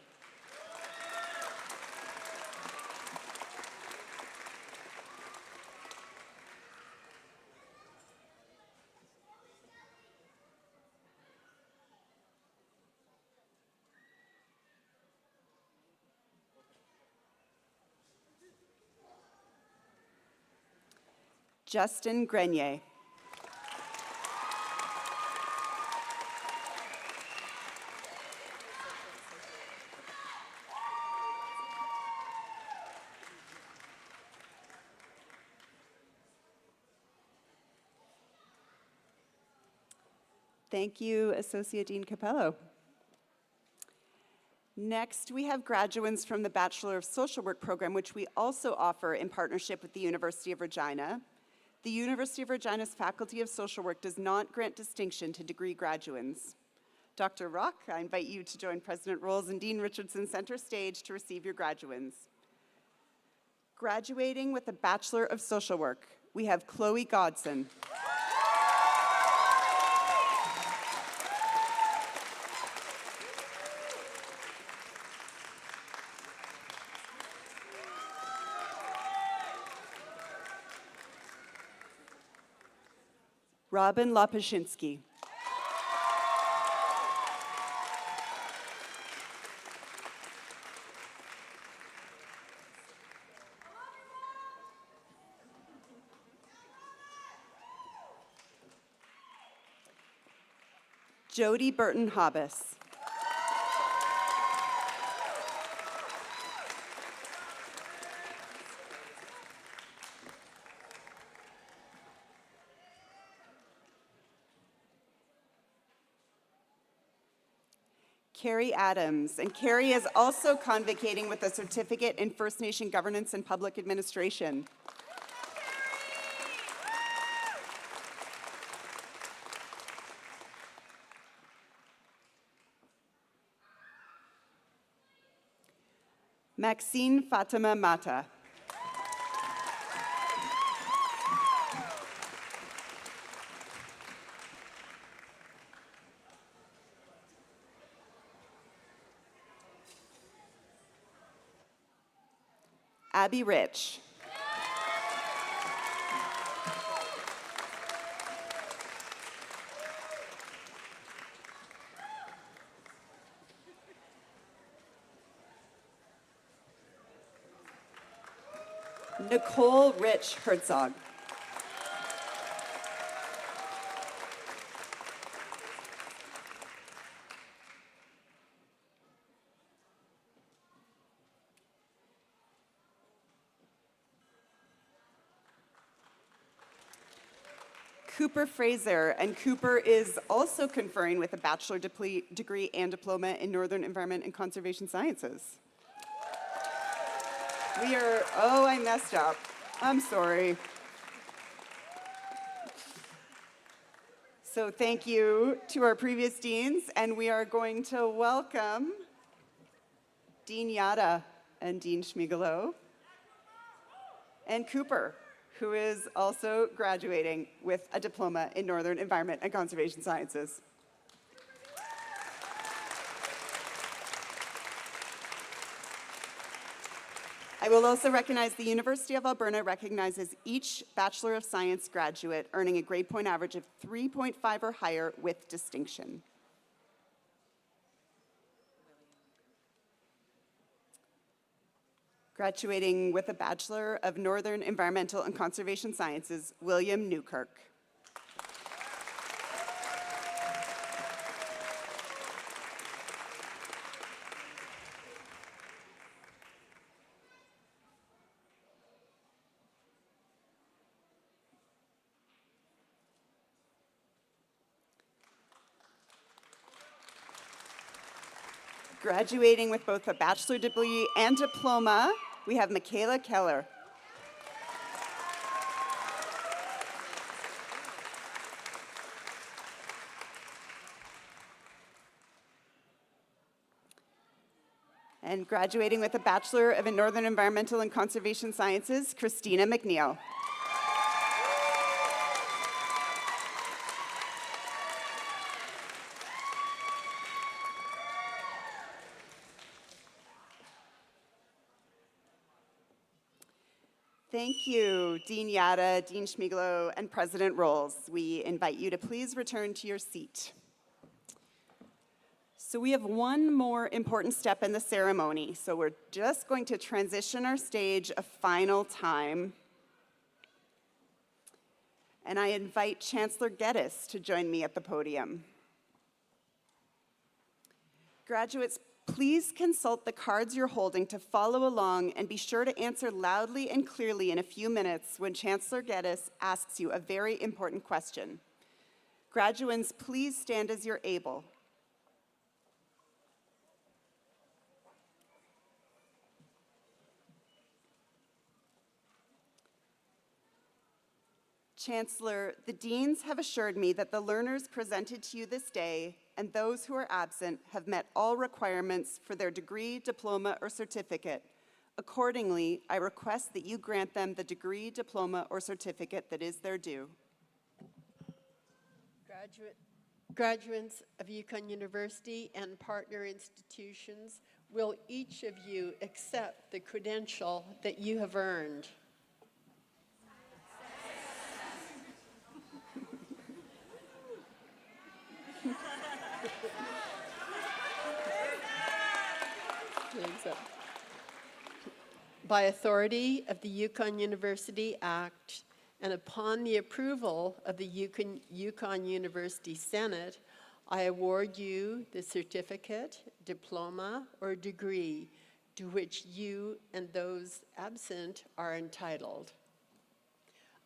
Justin Grenier. Thank you, Associate Dean Capello. Next, we have graduates from the Bachelor of Social Work program, which we also offer in partnership with the University of Regina. The University of Regina's Faculty of Social Work does not grant distinction to degree graduates. Dr. Rock, I invite you to join President Rolls and Dean Richardson center stage to receive your graduates. Graduating with a Bachelor of Social Work, we have Chloe Godson. Robin Lapashinsky. Jody Burton Hobbs. Carrie Adams, and Carrie is also convocating with a certificate in First Nation Governance and Public Administration. Maxine Fatima Mata. Abby Rich. Nicole Rich Herzog. Cooper Fraser, and Cooper is also conferring with a bachelor degree and diploma in Northern Environment and Conservation Sciences. Oh, I messed up. I'm sorry. So thank you to our previous deans, and we are going to welcome Dean Yada and Dean Schmigelo, and Cooper, who is also graduating with a diploma in Northern Environment and Conservation Sciences. I will also recognize the University of Alberta recognizes each Bachelor of Science graduate earning a grade point average of 3.5 or higher with distinction. Graduating with a Bachelor of Northern Environmental and Conservation Sciences, William Newkirk. Graduating with both a bachelor degree and diploma, we have Michaela Keller. And graduating with a Bachelor of Northern Environmental and Conservation Sciences, Christina McNeil. Thank you, Dean Yada, Dean Schmigelo, and President Rolls. We invite you to please return to your seat. So we have one more important step in the ceremony. So we're just going to transition our stage a final time. And I invite Chancellor Geddes to join me at the podium. Graduates, please consult the cards you're holding to follow along and be sure to answer loudly and clearly in a few minutes when Chancellor Geddes asks you a very important question. Graduands, please stand as you're able. Chancellor, the deans have assured me that the learners presented to you this day and those who are absent have met all requirements for their degree, diploma, or certificate. Accordingly, I request that you grant them the degree, diploma, or certificate that is their due. Graduates of Yukon University and partner institutions, will each of you accept the credential that you have earned? By authority of the Yukon University Act and upon the approval of the Yukon University Senate, I award you the certificate, diploma, or degree to which you and those absent are entitled.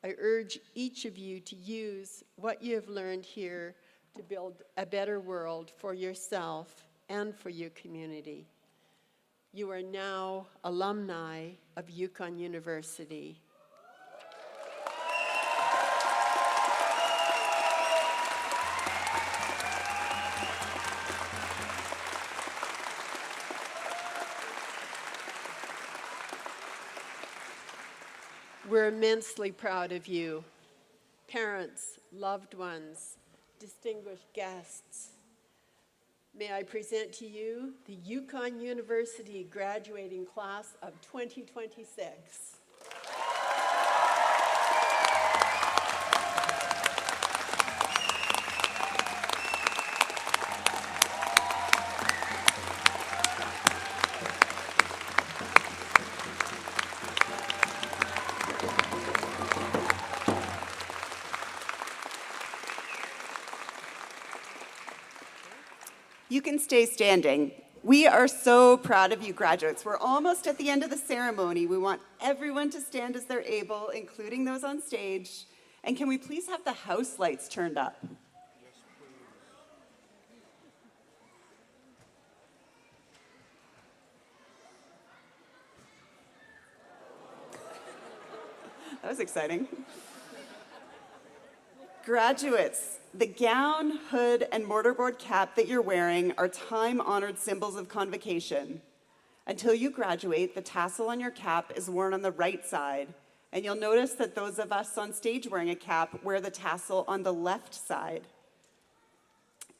I urge each of you to use what you have learned here to build a better world for yourself and for your community. You are now alumni of Yukon University. We're immensely proud of you, parents, loved ones, distinguished guests. May I present to you the Yukon University graduating class of 2026. You can stay standing. We are so proud of you, graduates. We're almost at the end of the ceremony. We want everyone to stand as they're able, including those on stage. And can we please have the house lights turned up? That was exciting. Graduates, the gown, hood, and mortarboard cap that you're wearing are time-honored symbols of convocation. Until you graduate, the tassel on your cap is worn on the right side, and you'll notice that those of us on stage wearing a cap wear the tassel on the left side.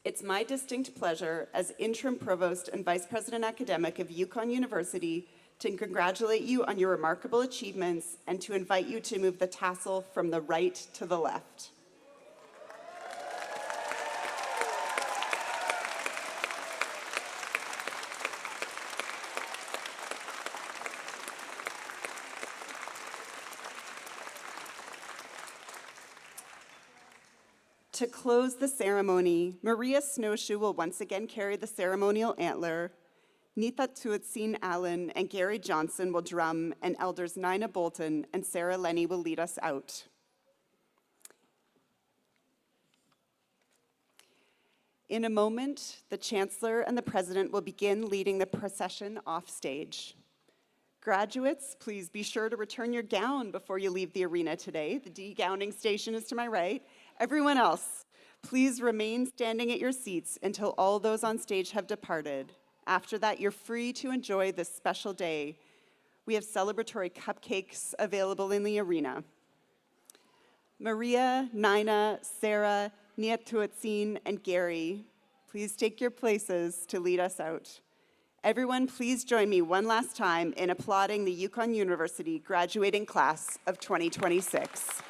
It's my distinct pleasure as Interim Provost and Vice President Academic of Yukon University to congratulate you on your remarkable achievements and to invite you to move the tassel from the right to the left. To close the ceremony, Maria Snowshoe will once again carry the ceremonial antler. Nita Tuatsin Allen and Gary Johnson will drum, and elders Nina Bolton and Sarah Lenny will lead us out. In a moment, the Chancellor and the President will begin leading the procession off stage. Graduates, please be sure to return your gown before you leave the arena today. The de-gowning station is to my right. Everyone else, please remain standing at your seats until all those on stage have departed. After that, you're free to enjoy this special day. We have celebratory cupcakes available in the arena. Maria, Nina, Sarah, Niatuatsin, and Gary, please take your places to lead us out. Everyone, please join me one last time in applauding the Yukon University graduating class of 2026.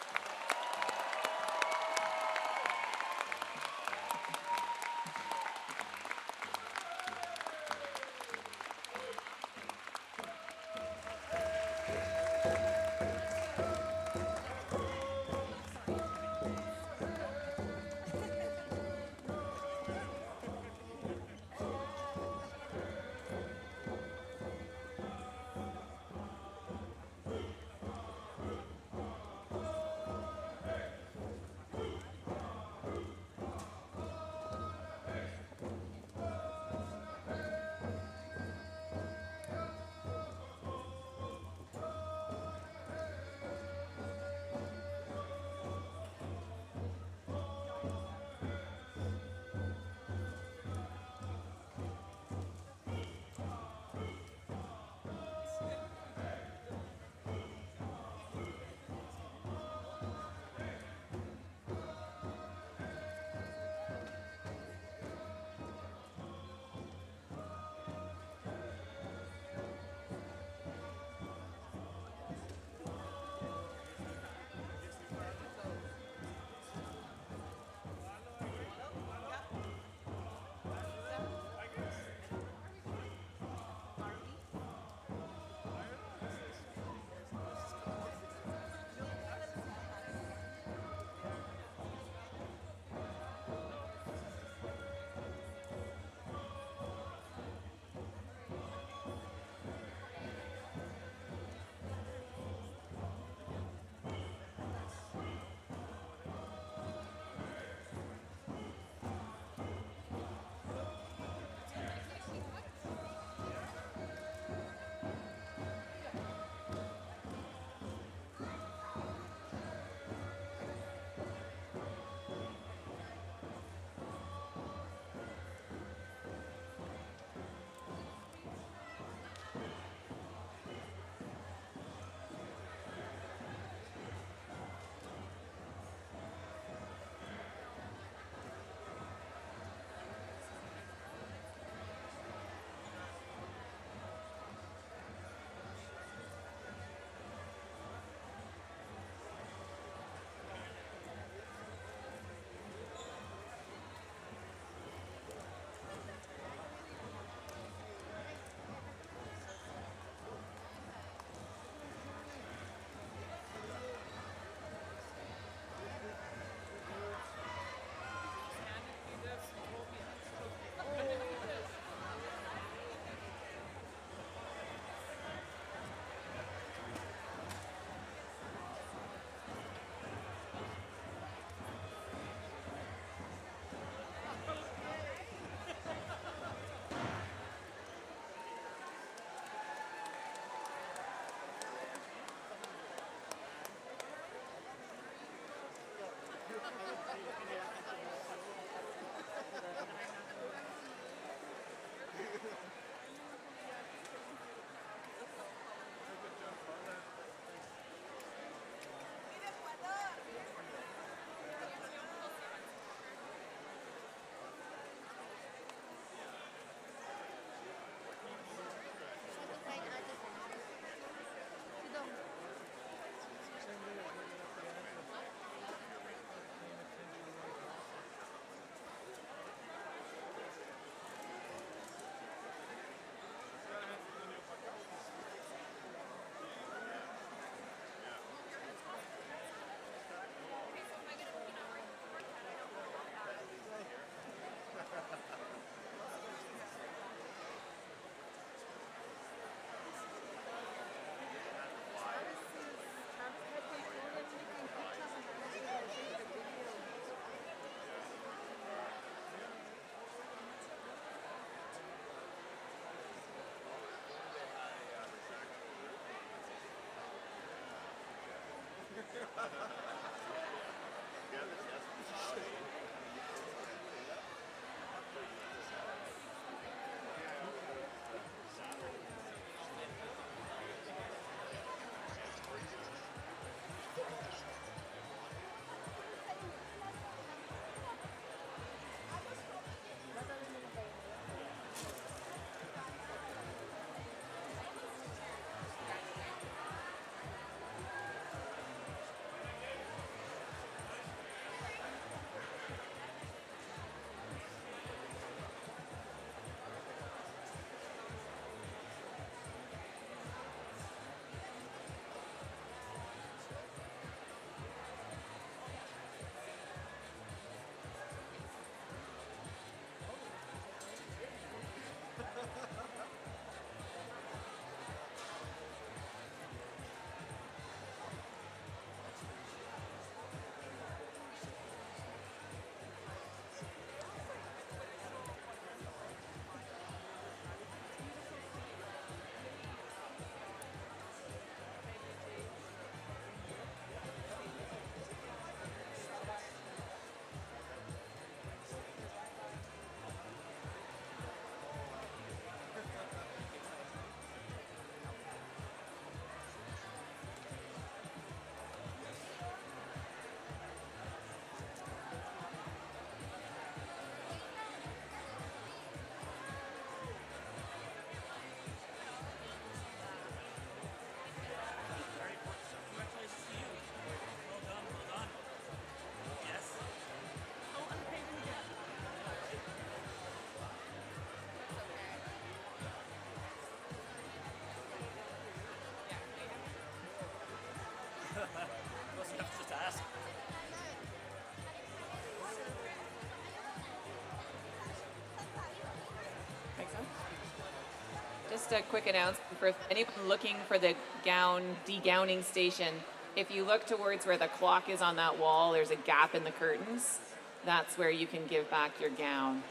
Just a quick announcement for anyone looking for the degowning station. If you look towards where the clock is on that wall, there's a gap in the curtains. That's where you can give back your gown.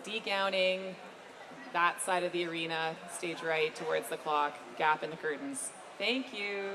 Degowning, that side of the arena, stage right towards the clock, gap in the curtains. Thank you.